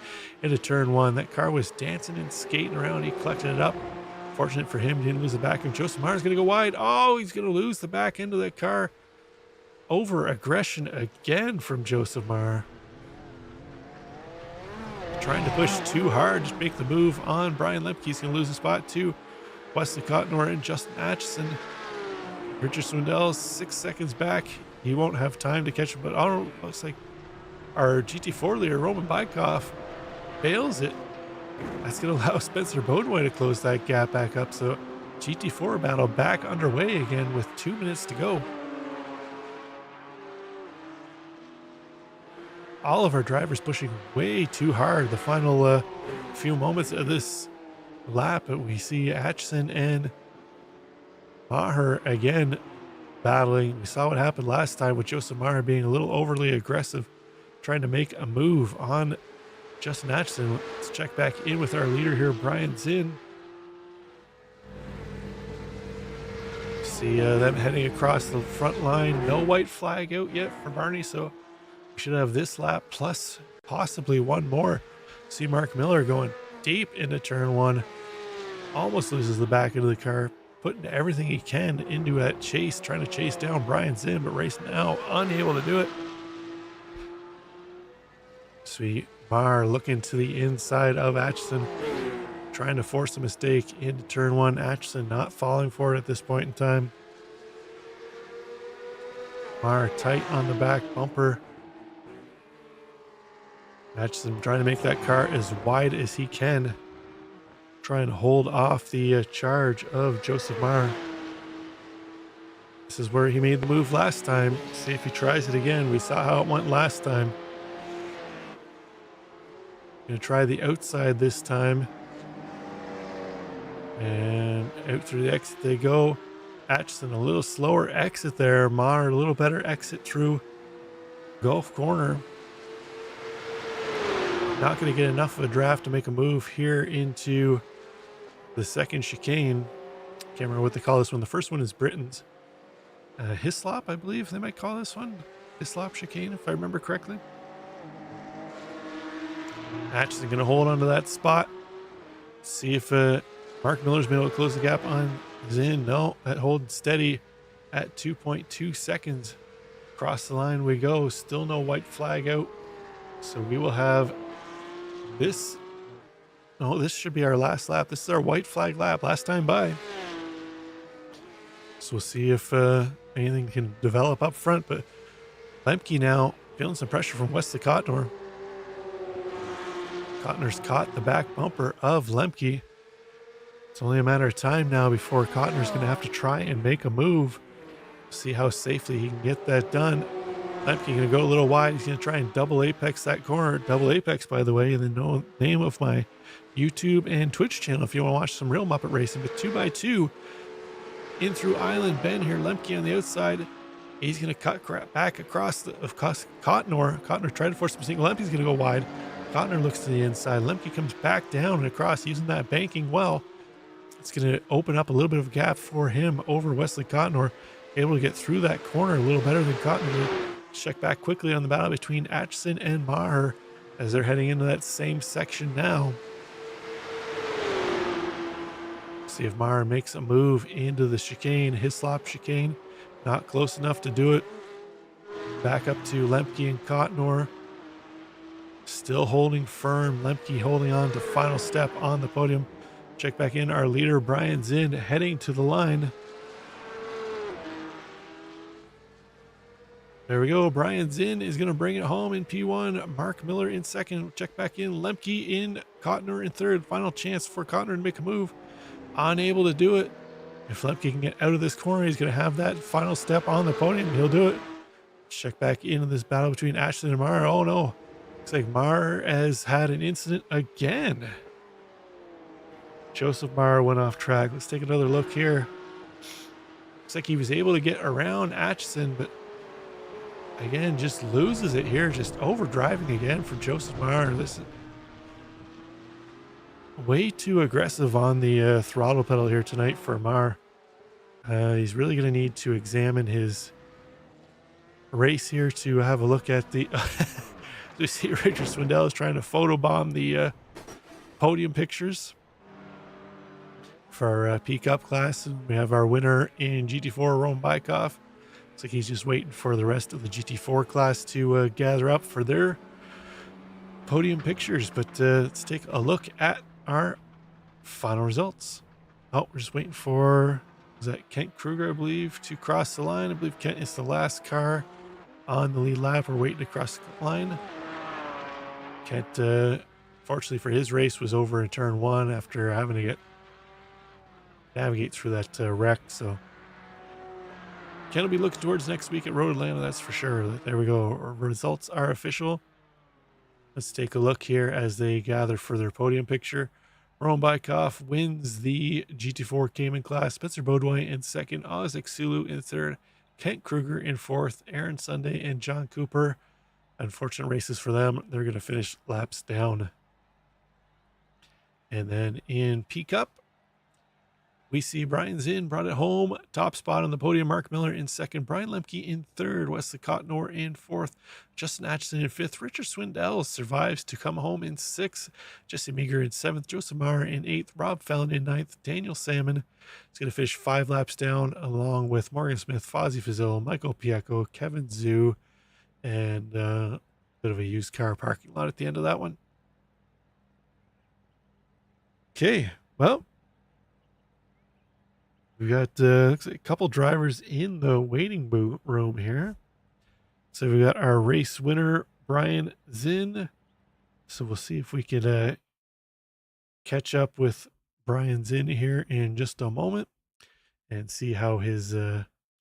into turn one. That car was dancing and skating around. He collected it up. Fortunate for him, he didn't lose the back end. Joseph Marr is going to go wide. Oh, he's going to lose the back end of that car. Over aggression again from Joseph Marr. Trying to push too hard, just make the move on Brian Lemke. He's going to lose the spot to Wesley Cottonor and Justin Atchison. Richard Swindell 6 seconds back. He won't have time to catch him, but oh, looks like our GT4 leader, Roman Bykov, bails it. That's going to allow Spencer Bodway to close that gap back up. So GT4 battle back underway again with 2 minutes to go. All of our drivers pushing way too hard. The final few moments of this lap, we see Atchison and Maher again battling. We saw what happened last time with Joseph Maher being a little overly aggressive, trying to make a move on Justin Atchison. Let's check back in with our leader here, Brian Zinn. See them heading across the front line. No white flag out yet for Barney, so we should have this lap plus possibly one more. See Mark Miller going deep into turn one. Almost loses the back end of the car, putting everything he can into that chase, trying to chase down Brian Zinn, but race now unable to do it. Sweet Marr looking to the inside of Atchison, trying to force a mistake into turn one. Atchison not falling for it at this point in time. Marr tight on the back bumper. Atchison trying to make that car as wide as he can, trying to hold off the charge of Joseph Marr. This is where he made the move last time. See if he tries it again. We saw how it went last time. Gonna try the outside this time. And out through the exit they go. Atchison a little slower exit there. Maher a little better exit through Gulf Corner. Not going to get enough of a draft to make a move here into the second chicane. Can't remember what they call this one. The first one is Britain's. Hislop, I believe they might call this one. Hislop chicane, if I remember correctly. Atchison going to hold onto that spot. See if Mark Miller's been able to close the gap on Zinn. No, that holds steady at 2.2 seconds. Across the line we go. Still no white flag out. So we will have this. No, this should be our last lap. This is our white flag lap. Last time by. So we'll see if anything can develop up front. But Lemke now feeling some pressure from Wesley Cotnor. Cotnor's caught the back bumper of Lemke. It's only a matter of time now before Cotnor's going to have to try and make a move. See how safely he can get that done. Lemke going to go a little wide. He's going to try and double apex that corner. Double apex, by the way, in the name of my YouTube and Twitch channel if you want to watch some real Muppet racing. But 2x2 in through Island Bend here. Lemke on the outside. He's going to cut back across Cotnor. Cotnor tried to force him single. Lemke's going to go wide. Cotnor looks to the inside. Lemke comes back down and across using that banking well. It's going to open up a little bit of a gap for him over Wesley Cotnor. Able to get through that corner a little better than Cotnor did. Check back quickly on the battle between Atchison and Maher as they're heading into that same section now. See if Maher makes a move into the chicane. Hislop chicane. Not close enough to do it. Back up to Lemke and Cotnor. Still holding firm. Lemke holding on to final step on the podium. Check back in. Our leader, Brian Zinn, heading to the line. There we go. Brian Zinn is going to bring it home in P1. Mark Miller in second. Check back in. Lemke in. Cotnor in third. Final chance for Cotnor to make a move. Unable to do it. If Lemke can get out of this corner, he's going to have that final step on the podium. He'll do it. Check back into this battle between Ashley and Maher. Oh no. Looks like Maher has had an incident again. Joseph Maher went off track. Let's take another look here. Looks like he was able to get around Atchison, but again, just loses it here. Just overdriving again for Joseph Maher. This is way too aggressive on the throttle pedal here tonight for Maher. He's really going to need to examine his race here to have a look at the... We see Richard Swindell is trying to photobomb the podium pictures for our P-Cup class. And we have our winner in GT4, Roman Bykov. Looks like he's just waiting for the rest of the GT4 class to gather up for their podium pictures. But let's take a look at our final results. Oh, we're just waiting for, is that Kent Kruger, I believe, to cross the line. I believe Kent is the last car on the lead lap. We're waiting to cross the line. Kent, fortunately for his race, was over in turn one after having to navigate through that wreck. So Kent will be looking towards next week at Road Atlanta, that's for sure. There we go. Our results are official. Let's take a look here as they gather for their podium picture. Roman Bykov wins the GT4 Cayman class. Spencer Beaudoin in second. Ozek Sulu in third. Kent Kruger in fourth. Aaron Sunday and John Cooper. Unfortunate races for them. They're going to finish laps down. And then in P-Cup, we see Brian Zinn brought it home. Top spot on the podium. Mark Miller in second. Brian Lemke in third. Wesley Cotnor in fourth. Justin Atchison in fifth. Richard Swindell survives to come home in sixth. Jesse Meager in seventh. Joseph Maher in eighth. Rob Fallon in ninth. Daniel Salmon is going to finish 5 laps down, along with Morgan Smith, Fozzie Fizzell, Michael Piecco, Kevin Zhu, and a bit of a used car parking lot at the end of that one. Okay, well, we got looks like a couple drivers in the waiting room here. So we got our race winner, Brian Zinn. So we'll see if we could catch up with Brian Zinn here in just a moment and see how his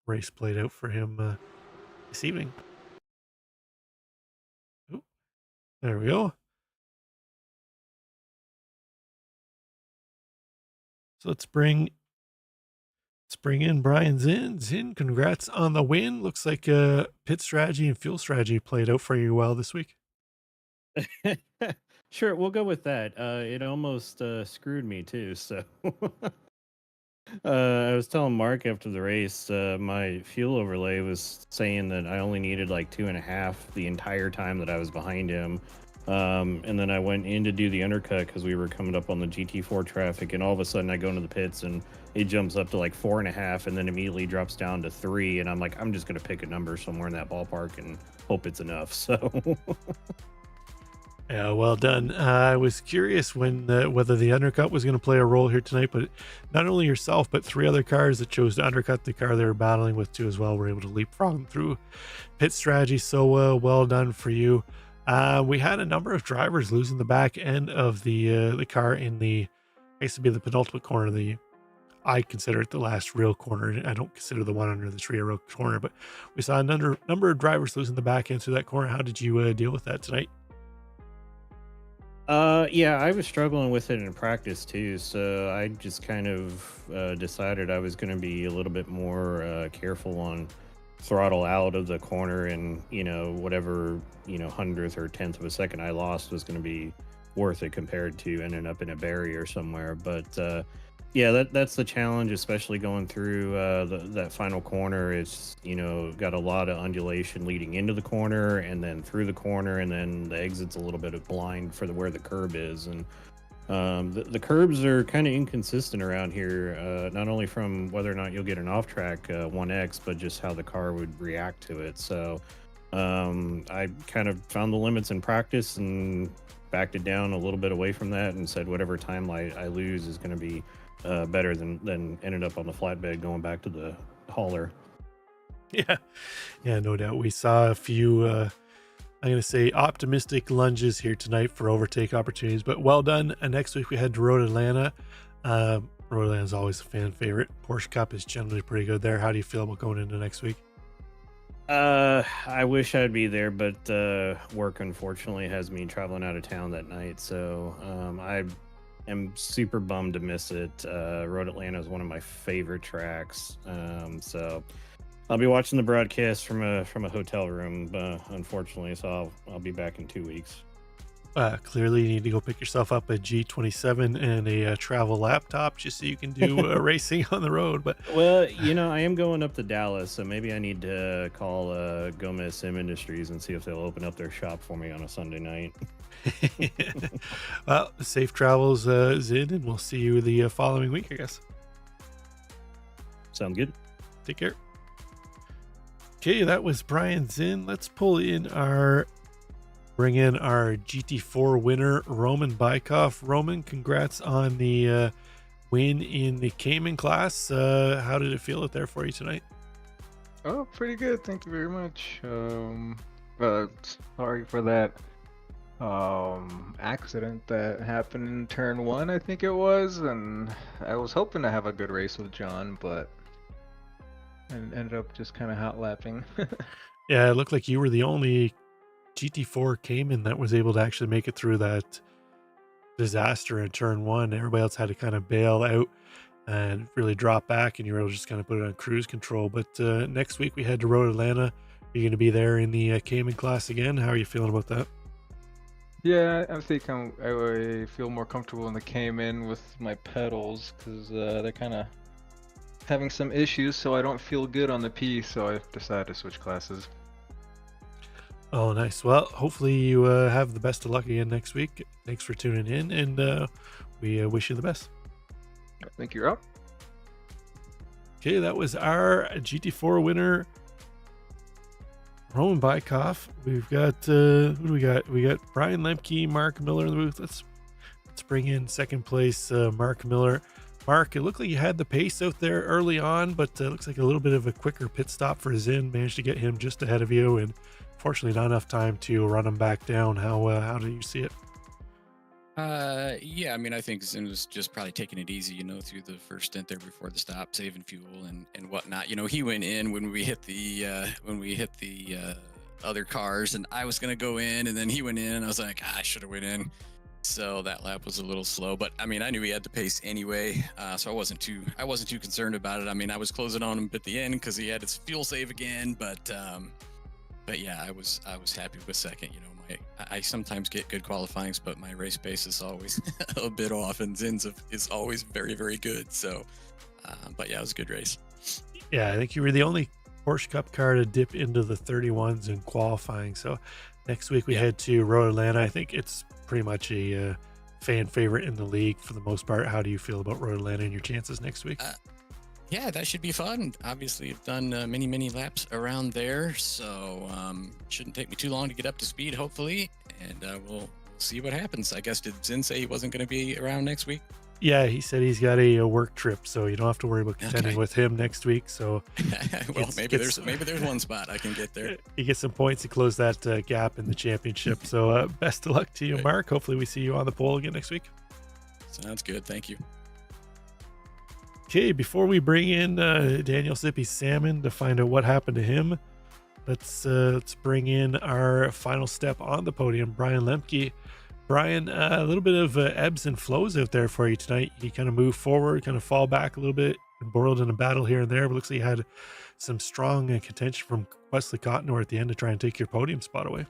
race played out for him this evening. Ooh, there we go. So let's bring Let's bring in Brian Zinn. Zinn, congrats on the win. Looks like pit strategy and fuel strategy played out for you well this week. Sure, we'll go with that. It almost screwed me too. So I was telling Mark after the race, my fuel overlay was saying that I only needed like 2.5 the entire time that I was behind him. And then I went in to do the undercut because we were coming up on the GT4 traffic, and all of a sudden I go into the pits and it jumps up to like 4.5, and then immediately drops down to 3. And I'm like, I'm just gonna pick a number somewhere in that ballpark and hope it's enough. So Yeah, well done. I was curious whether the undercut was going to play a role here tonight, but not only yourself, but three other cars that chose to undercut the car they were battling with too as well were able to leapfrog them through pit strategy. So well done for you. We had a number of drivers losing the back end of the car in the, I guess to be the penultimate corner. I consider it the last real corner. I don't consider the one under the tree a real corner, but we saw a number of drivers losing the back end through that corner. How did you deal with that tonight? yeah, I was struggling with it in practice too, so I just kind of decided I was going to be a little bit more careful on throttle out of the corner, and whatever hundredth or tenth of a second I lost was going to be worth it compared to ending up in a barrier somewhere. But yeah, that's the challenge, especially going through that final corner. It's got a lot of undulation leading into the corner and then through the corner, and then the exit's a little bit of blind for where the curb is. And the curbs are kind of inconsistent around here, not only from whether or not you'll get an off-track 1X, but just how the car would react to it. So I kind of found the limits in practice and backed it down a little bit away from that and said whatever time I lose is going to be better than ended up on the flatbed going back to the hauler. Yeah, yeah, no doubt. We saw a few, I'm going to say optimistic lunges here tonight for overtake opportunities, but well done. And next week we head to Road Atlanta. Road Atlanta is always a fan favorite. Porsche Cup is generally pretty good there. How do you feel about going into next week? I wish I'd be there, but work unfortunately has me traveling out of town that night. So I am super bummed to miss it. Road Atlanta is one of my favorite tracks. So I'll be watching the broadcast from a hotel room, unfortunately. So I'll be back in 2 weeks. Clearly, you need to go pick yourself up a G27 and a travel laptop just so you can do racing on the road. But Well, I am going up to Dallas, so maybe I need to call Gomez Sim Industries and see if they'll open up their shop for me on a Sunday night. well, safe travels, Zid, and we'll see you the following week, I guess. Sound good? Take care. Okay, that was Brian Zinn. Let's bring in our GT4 winner, Roman Bykov. Roman, congrats on the win in the Cayman class. How did it feel out there for you tonight? Oh, pretty good. Thank you very much. Sorry for that accident that happened in turn 1, I think it was, and I was hoping to have a good race with John, but and ended up just kind of hot lapping. Yeah, it looked like you were the only GT4 Cayman that was able to actually make it through that disaster in turn 1. Everybody else had to kind of bail out and really drop back, and you were able to just kind of put it on cruise control. But next week we head to Road Atlanta. You're going to be there in the Cayman class again. How are you feeling about that? Yeah, I think I feel more comfortable in the Cayman with my pedals because they're kind of having some issues, so I don't feel good on the P, so I've decided to switch classes. Oh, nice. Well, hopefully you have the best of luck again next week. Thanks for tuning in, and we wish you the best. Thank you, Rob. Okay, that was our GT4 winner, Roman Bykov. We've got who do we got? We got Brian Lemke, Mark Miller in the booth. Let's bring in second place Mark Miller. Mark, it looked like you had the pace out there early on, but it looks like a little bit of a quicker pit stop for Zinn. Managed to get him just ahead of you, and fortunately not enough time to run him back down. How do you see it? Yeah, I mean, I think Zinn was just probably taking it easy, through the first stint there before the stop, saving fuel and whatnot. He went in when we hit the other cars, and I was gonna go in, and then he went in, and I was like, I should have went in. So that lap was a little slow, but I mean, I knew he had the pace anyway, so I wasn't too concerned about it. I mean, I was closing on him at the end because he had his fuel save again, but yeah, I was happy with second. You know, I sometimes get good qualifyings, but my race pace is always a bit off, and Zin's is always very, very good. So, but yeah, it was a good race. Yeah, I think you were the only Porsche Cup car to dip into the 31s in qualifying. So next week we head to Road Atlanta. I think it's pretty much a fan favorite in the league for the most part. How do you feel about Road Atlanta and your chances next week? Yeah, that should be fun. Obviously, I've done many laps around there, so shouldn't take me too long to get up to speed, hopefully, and we'll see what happens. I guess, did Zin say he wasn't going to be around next week? Yeah, he said he's got a work trip, so you don't have to worry about contending with him next week. So, well, maybe there's one spot I can get there. You get some points to close that gap in the championship. So, best of luck to you, Mark. Hopefully, we see you on the pole again next week. Sounds good. Thank you. Okay, before we bring in Daniel Zippy Salmon to find out what happened to him, let's bring in our final step on the podium, Brian Lemke. Brian, a little bit of ebbs and flows out there for you tonight. You kind of move forward, kind of fall back a little bit, embroiled in a battle here and there, but looks like you had some strong contention from Wesley Cottonor at the end to try and take your podium spot away.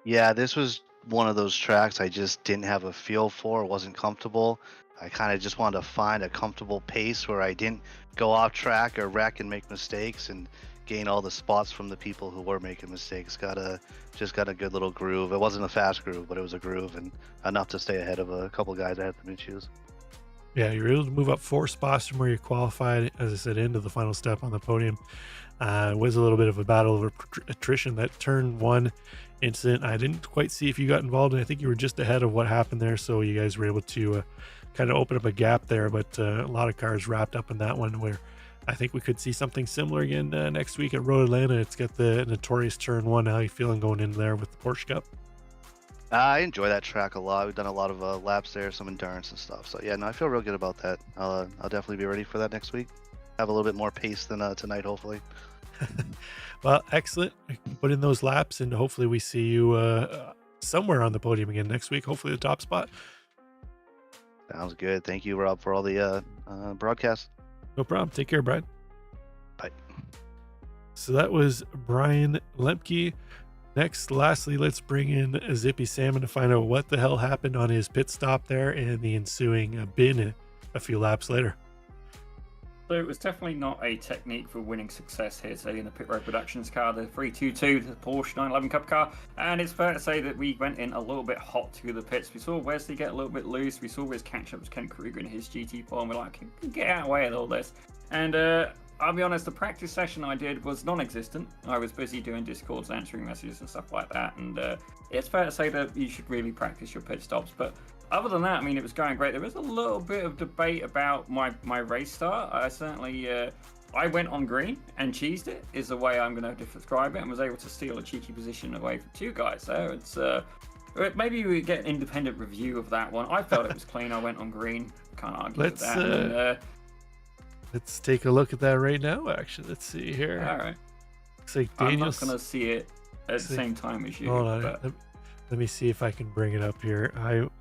Yeah, this was one of those tracks I just didn't have a feel for. It wasn't comfortable. I kind of just wanted to find a comfortable pace where I didn't go off track or wreck and make mistakes and gain all the spots from the people who were making mistakes. Just got a good little groove. It wasn't a fast groove, but it was a groove and enough to stay ahead of a couple guys that had some issues. Yeah, you were able to move up 4 spots from where you qualified, as I said, into the final step on the podium. It was a little bit of a battle of attrition. That turn 1 incident, I didn't quite see if you got involved, and I think you were just ahead of what happened there, so you guys were able to kind of open up a gap there, but a lot of cars wrapped up in that one, where I think we could see something similar again next week at Road Atlanta. It's got the notorious turn 1. How are you feeling going in there with the Porsche Cup? I enjoy that track a lot. We've done a lot of laps there, some endurance and stuff. So yeah, no, I feel real good about that. I'll definitely be ready for that next week. Have a little bit more pace than tonight, hopefully. Well, excellent. Put in those laps, and hopefully we see you somewhere on the podium again next week. Hopefully the top spot. Sounds good. Thank you, Rob, for all the broadcasts. No problem. Take care, Brian. Bye. So that was Brian Lemke. Lastly, let's bring in Zippy Salmon to find out what the hell happened on his pit stop there and the ensuing bin a few laps later. So it was definitely not a technique for winning success here today in the Pit Road Productions car, the 322, the Porsche 911 Cup car. And it's fair to say that we went in a little bit hot to the pits. We saw Wesley get a little bit loose. We saw his catch-up with Ken Kruger in his GT4, and we're like, get out of the way of all this. And I'll be honest, the practice session I did was non-existent. I was busy doing Discords, answering messages and stuff like that. And it's fair to say that you should really practice your pit stops. But other than that, I mean, it was going great. There was a little bit of debate about my race start. I certainly, I went on green and cheesed it, is the way I'm going to describe it, and was able to steal a cheeky position away from 2 guys there. It's maybe we get an independent review of that one. I felt it was clean. I went on green. Can't argue with that. Let's take a look at that right now, actually. Let's see here. All right. Looks like I'm not going to see it at the same time as you. Hold on. Let me see if I can bring it up here.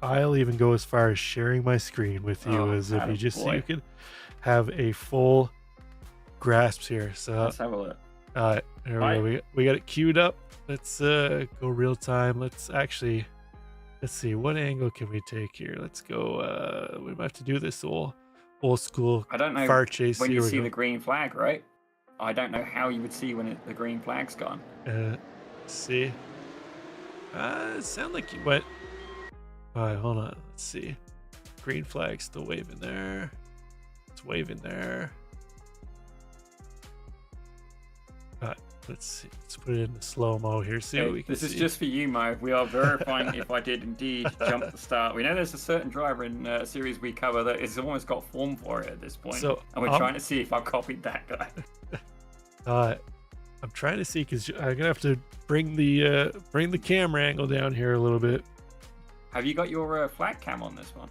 I'll even go as far as sharing my screen with you, as if you just so you could have a full grasp here. So let's have a look. There we go. We got it queued up. Let's go real time. Let's see what angle can we take here. Let's go. We might have to do this old school. I don't know far chase. When you see the green flag, right? I don't know how you would see when the green flag's gone. Let's see. It sounded like you went. All right, hold on. Let's see. Green flag still waving there. It's waving there. Let's see. Let's put it in slow mo here. See what we can see. This is just for you, Mo. We are verifying if I did indeed jump the start. We know there's a certain driver in a series we cover that has almost got form for it at this point. So, and we're trying to see if I've copied that guy. I'm trying to see because I'm gonna have to bring the camera angle down here a little bit. Have you got your flag cam on this one?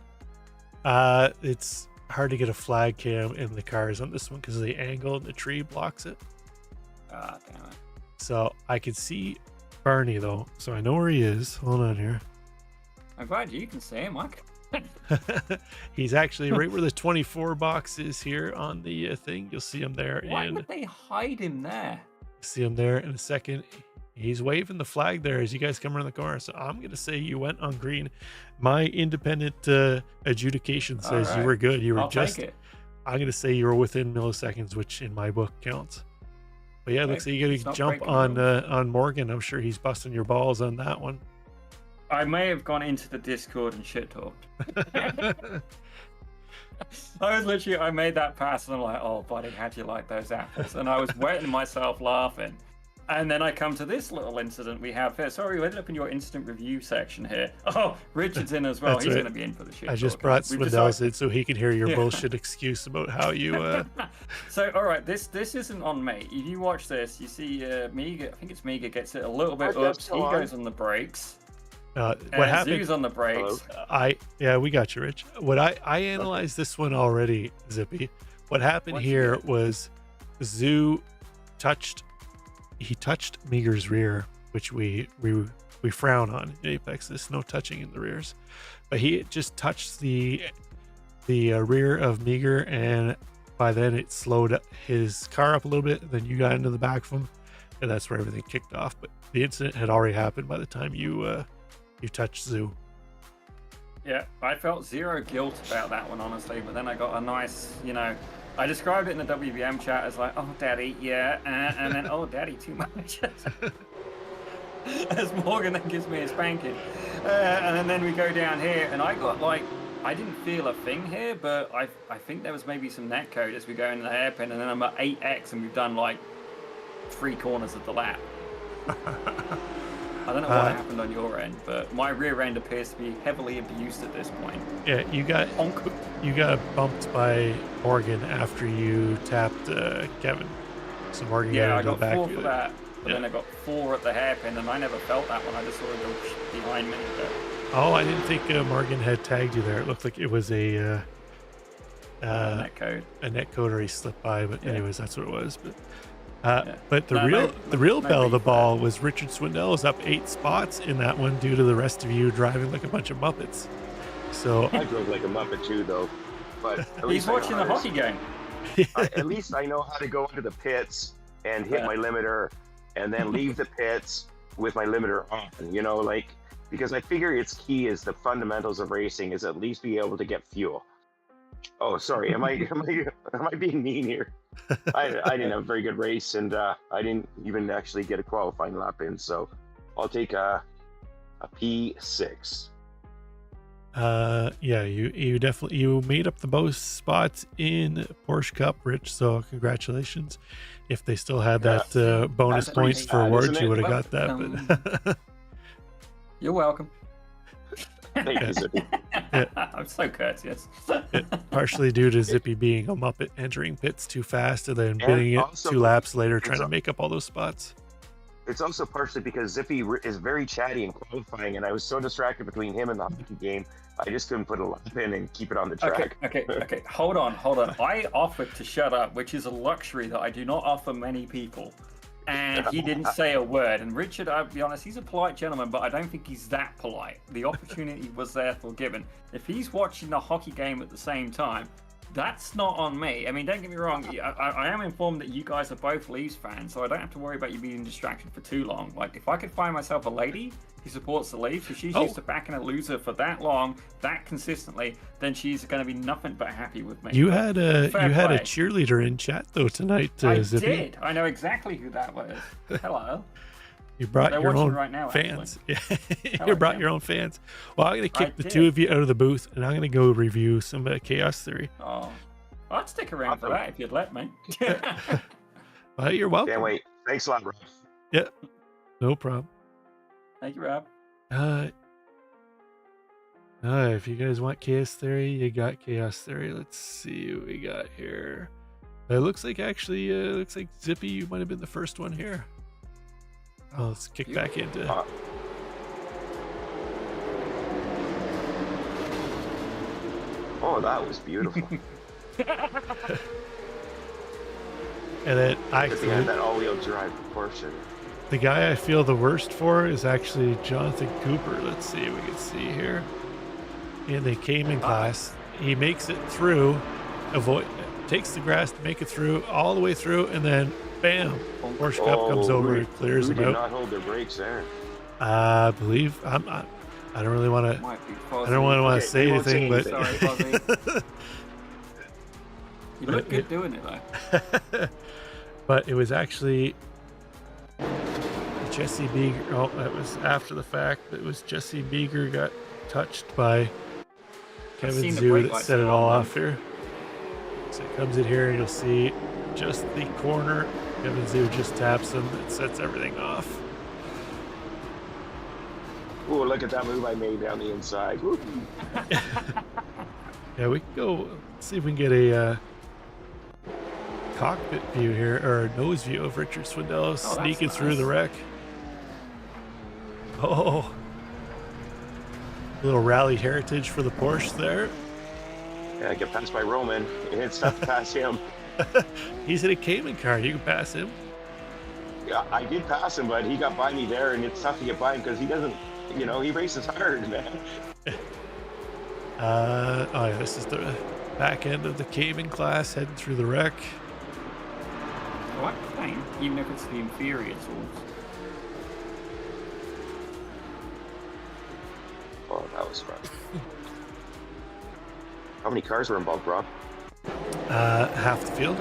It's hard to get a flag cam in the cars on this one because of the angle and the tree blocks it. Ah, damn it. So I can see Barney though, so I know where he is. Hold on here. I'm glad you can see him. He's actually right where the 24 box is here on the thing. You'll see him there. Why would they hide him there? See him there in a second. He's waving the flag there as you guys come around the corner. So I'm going to say you went on green. My independent adjudication says you were good. You were just, I'm going to say you were within milliseconds, which in my book counts. But yeah, it looks like you got to jump on Morgan. I'm sure he's busting your balls on that one. I may have gone into the Discord and shit talked. I made that pass and I'm like, oh, buddy, how'd you like those apples? And I was wetting myself laughing. And then I come to this little incident we have here. Sorry, we ended up in your instant review section here. Oh, Richard's in as well. He's going to be in for the shit. I just brought Swindell's in so he could hear your bullshit excuse about how you... So, all right, this isn't on me. If you watch this, you see Miga, I think it's Miga, gets it a little bit ups. He goes on the brakes. What happened? Zoo's on the brakes. Yeah, we got you, Rich. What I analyzed this one already, Zippy. What happened here was Zoo touched Meager's rear, which we frown on in Apex. There's no touching in the rears, but he just touched the rear of Meager, and by then it slowed his car up a little bit. Then you got into the back of him, and that's where everything kicked off. But the incident had already happened by the time you touched Zoo. Yeah, I felt zero guilt about that one, honestly. But then I got a nice, I described it in the WBM chat as like, oh, daddy, yeah, and then, oh, daddy, too much. As Morgan then gives me a spanking. And then we go down here, and I got I didn't feel a thing here, but I think there was maybe some net code as we go into the hairpin, and then I'm at 8x, and we've done 3 corners of the lap. I don't know what happened on your end, but my rear end appears to be heavily abused at this point. Yeah, you got bumped by Morgan after you tapped Kevin. So Morgan got into the back. 4 for that, but then I got 4 at the hairpin, and I never felt that one. I just saw it go behind me. Oh, I didn't think Morgan had tagged you there. It looked like it was a net code. A net code, or he slipped by. But anyways, that's what it was. But the real bell of the ball was Richard Swindell was up 8 spots in that one due to the rest of you driving like a bunch of Muppets. So I drove like a Muppet too, though. But he's watching the hockey game. At least I know how to go into the pits and hit my limiter, and then leave the pits with my limiter on. Because I figure its key is the fundamentals of racing is at least be able to get fuel. Oh, sorry. Am I being mean here? I didn't have a very good race, and I didn't even actually get a qualifying lap in, so I'll take a P6. Yeah, you definitely made up the most spots in Porsche Cup, Rich. So congratulations. If they still had that bonus points for awards, you would have got that. But you're welcome. Thank you, Zippy. I'm so courteous. Partially due to Zippy being a Muppet entering pits too fast and then bidding it 2 laps later, trying to make up all those spots. It's also partially because Zippy is very chatty in qualifying, and I was so distracted between him and the hockey game, I just couldn't put a lap in and keep it on the track. Okay. Hold on. I offered to shut up, which is a luxury that I do not offer many people. And he didn't say a word. And Richard, I'll be honest, he's a polite gentleman, but I don't think he's that polite. The opportunity was therefore given. If he's watching the hockey game at the same time, that's not on me. I mean, don't get me wrong. I am informed that you guys are both Leafs fans, so I don't have to worry about you being distracted for too long. If I could find myself a lady who supports the Leafs, if she's used to backing a loser for that long, that consistently, then she's going to be nothing but happy with me. You had a cheerleader in chat though tonight. I Zippy. did. I know exactly who that was. Hello. You brought your own right now, fans. You brought your own fans. Well, I'm going to kick the 2 of you out of the booth, and I'm going to go review some Chaos Theory. Oh, I'd stick around for that if you'd let me. Well, you're welcome. Can't wait. Thanks a lot, Rob. Yeah, no problem. Thank you, Rob. If you guys want Chaos Theory, you got Chaos Theory. Let's see what we got here. It looks like Zippy, you might have been the first one here. Oh, let's kick back into. Oh, that was beautiful. And then I had that all-wheel drive Porsche. The guy I feel the worst for is actually Jonathan Cooper. Let's see if we can see here. In the Cayman class, he makes it through, takes the grass to make it through, all the way through, and then bam, Porsche Cup comes over and clears who him did out. not hold their brakes there? I believe I don't really want to. Might be I don't want Okay, to say we won't say anything, but Sorry, Fozzie. You look good doing it though. but it was actually Jesse Beeger. Oh, that was after the fact. It was Jesse Beeger got touched by Kevin seen the Zhu brake that lights set it go all on, off here. So it comes in here and you'll see just the corner. Kevin Zhu just taps him. It sets everything off. Oh, look at that move I made down the inside. Woo. Yeah, we can go see if we can get a cockpit view here, or a nose view of Richard Swindell sneaking through nice. the wreck. Oh, little rally heritage for the Porsche there. Yeah, I get passed by Roman. It's tough to pass him. He's in a Cayman car. You can pass him. Yeah, I did pass him, but he got by me there, and it's tough to get by him because he doesn't, he races hard, man. Oh yeah, this is the back end of the Cayman class heading through the wreck. What plane? Even if it's the inferior tools. Oh, that was fun. How many cars were involved, Rob? Half the field.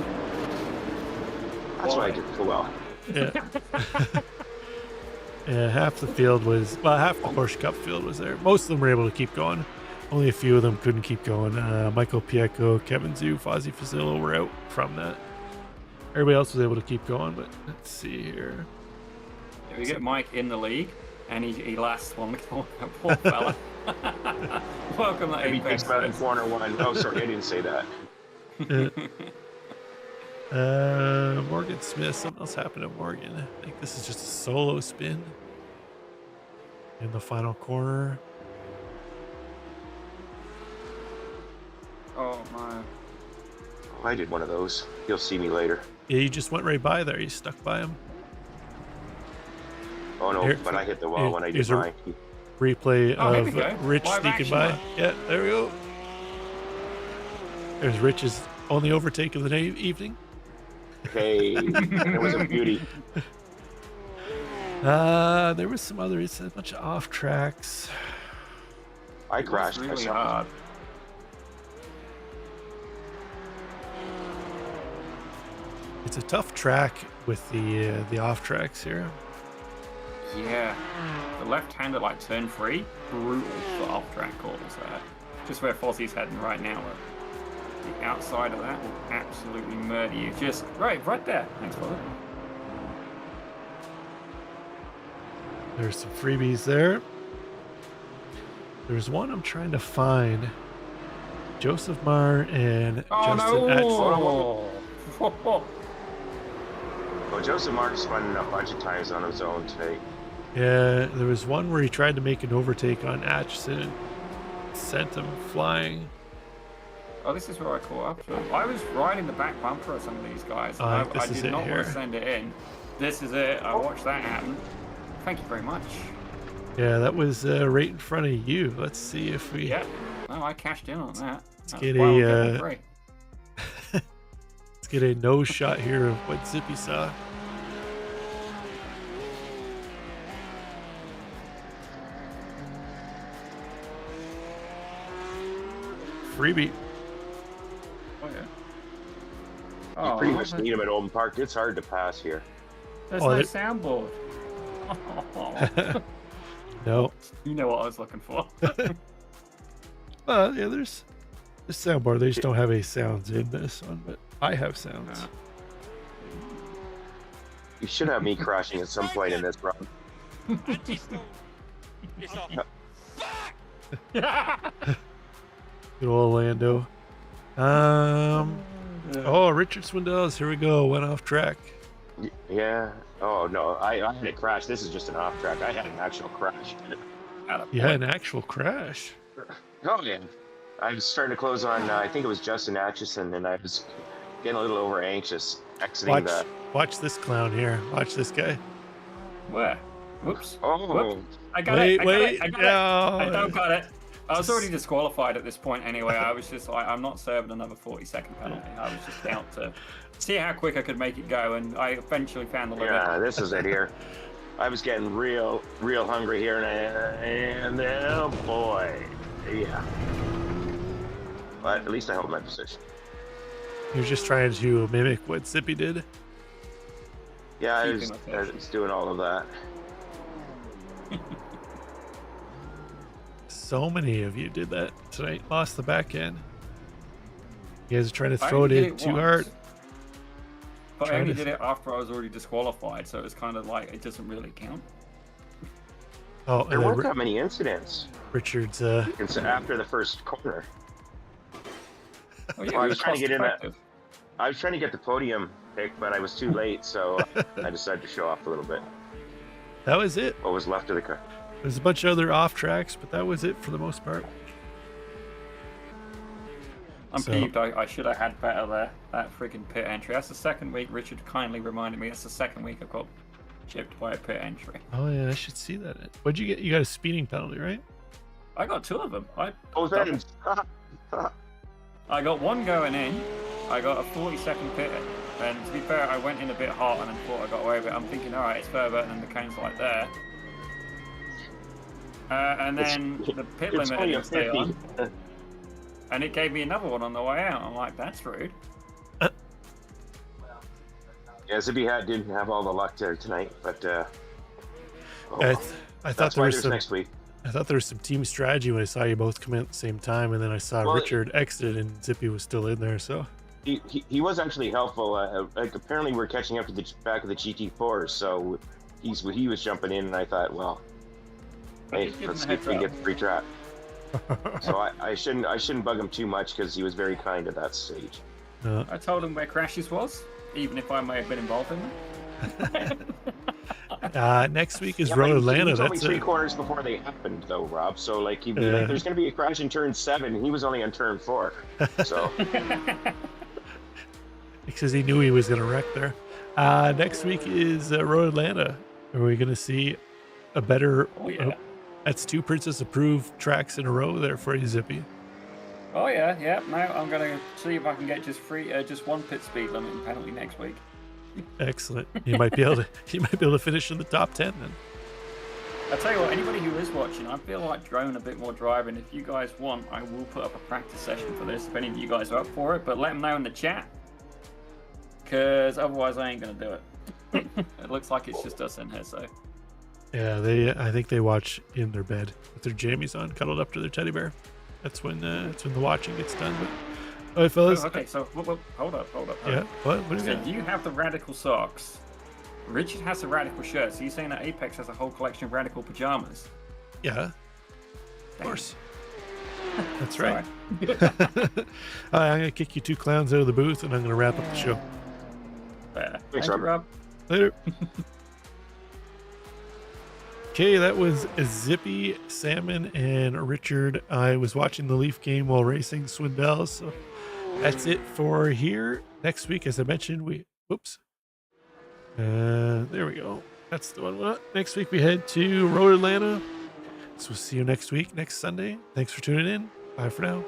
That's why I did so well. Yeah. Yeah, half the field was, well, half the Porsche Cup field was there. Most of them were able to keep going. Only a few of them couldn't keep going. Michael Piecco, Kevin Zhu, Fozzie Fazzillo were out from that. Everybody else was able to keep going, but let's see here. Yeah, we get Mike in the league, and he lasts one. Poor fella. Welcome to Maybe Apex. takes about in corner one. Oh, sorry, I didn't say that. Morgan Smith, something else happened to Morgan. I think this is just a solo spin in the final corner. Oh my. Oh, I did one of those. You'll see me later. Yeah, you just went right by there. You stuck by him. Oh no, Here- but I hit the wall when I did here's a- mine. Replay Oh, here we of go. Rich Live sneaking action by. now. Yeah, there we go. There's Rich's only overtake of the evening. Hey, it was a beauty. There was some other. It's a bunch of off tracks. I It's crashed. really myself. hard. It's a tough track with the off tracks here. Yeah. The left-hander like turn 3, brutal for off-track calls there. Just where Fozzie's heading right now. The outside of that will absolutely murder you. Just right there. Thanks, Fozzie. There's some freebies there. There's one I'm trying to find. Joseph Marr and Oh Justin no! Well, Joseph Mark's spun a bunch of times on his own today. Yeah, there was one where he tried to make an overtake on Atchison and sent him flying. Oh, this is where I caught up to him. I was riding the back bumper of some of these guys. Oh, And this I is did it not here. want to send it in. This is it. I watched that happen. Thank you very much. Yeah, that was right in front of you. Let's see if we. Yeah. No, I cashed in on that. That's get why I'm a, getting it free. Let's get a nose shot here of what Zippy saw. Freebie. Oh, yeah. You pretty much need him at Open Park. It's hard to pass here. There's Oh, no there- soundboard. No. You know what I was looking for. Yeah, there's soundboard. They just don't have any sounds in this one, but I have sounds. You should have me crashing at some point in this run. Good old Lando. Oh, Richard Swindell's. Here we go. Went off track. Yeah. Oh no, I had a crash. This is just an off track. I had an actual crash. You had an actual crash. Oh yeah. I was starting to close on. I think it was Justin Atchison, and I was getting a little over anxious exiting Watch, that. watch this clown here. Watch this guy. Where? Whoops. Oh, Whoops. I got it. I got it. I got it. I no. don't got it. I was already disqualified at this point anyway. I was just like, I'm not serving another 40-second penalty. I was just out to see how quick I could make it go, and I eventually found the limit. yeah, this is it here. I was getting real hungry here, and oh boy, yeah. But at least I held my position. You're just trying to mimic what Zippy did. Yeah, I Keeping was doing all of that. So many of you did that tonight. Lost the back end. You guys are trying to I throw it only in did too once, hard. But I Trying only to- did it after I was already disqualified, so it's kind of like it doesn't really count. Oh, There and weren't then that many incidents. Richard's After the first corner. Oh, yeah, I it was trying to get in that. cost-effective. I was trying to get the podium pick, but I was too late, so I decided to show off a little bit. that was it. What was left of the car. There's a bunch of other off tracks, but that was it for the most part. I'm So- peeved. I should have had better there. That freaking pit entry. That's the second week. Richard kindly reminded me. That's the second week I've got chipped by a pit entry. Oh yeah, I should see that. What'd you get? You got a speeding penalty, right? I got two of them. Oh, then. I got one going in. I got a 40-second pit. And to be fair, I went in a bit hot and then thought I got away with it. I'm thinking, all right, it's further and the cone's like there. And then the pit It's limit only a didn't stay 50. on. And it gave me another one on the way out. I'm like, that's rude. Yeah, Zippy didn't have all the luck there tonight, but oh, I thought that's there why was there's some. next week. I thought there was some team strategy when I saw you both come in at the same time, and then I saw Well, Richard exit and Zippy was still in there. So He was actually helpful. Like apparently we're catching up to the back of the GT4, so he was jumping in, and I thought, well, hey, Just give let's him see a if we can heads get the free trap. So I shouldn't bug him too much because he was very kind at that stage. I told him where crashes was, even if I may have been involved in them. next week is Yeah, Road but Atlanta. He was only That's 3 it. corners before they happened, though, Rob. So like he'd be Yeah. like, "There's going to be a crash in turn 7." He was only on turn 4, so Because he knew he was going to wreck there. Next week is Road Atlanta. Are we going to see a better? Oh, yeah. That's 2 Princess approved tracks in a row there for you, Zippy. Oh yeah, yeah. Now I'm gonna see if I can get just one pit speed limit and penalty next week. Excellent. You might be able to. You might be able to finish in the top 10 then. I tell you what, anybody who is watching, I feel like drone a bit more driving. If you guys want, I will put up a practice session for this. If any of you guys are up for it, but let them know in the chat, because otherwise I ain't gonna do it. It looks like it's just us in here, so. Yeah, I think they watch in their bed with their jammies on, cuddled up to their teddy bear. That's when the watching gets done. But all right, fellas. Oh, okay, so hold up. Yeah. What do you So got? you have the radical socks. Richard has the radical shirt. So you're saying that Apex has a whole collection of radical pajamas? Yeah. Of course. That's right. Sorry. I'm gonna kick you 2 clowns out of the booth, and I'm gonna wrap up the show. Fair. Thanks, Thank you, Rob. Later. Okay, that was Zippy, Salmon, and Richard. I was watching the Leaf game while racing Swindell, so that's it for here. Next week, as I mentioned, there we go. That's the one. Well, next week we head to Road Atlanta. So we'll see you next week, next Sunday. Thanks for tuning in. Bye for now.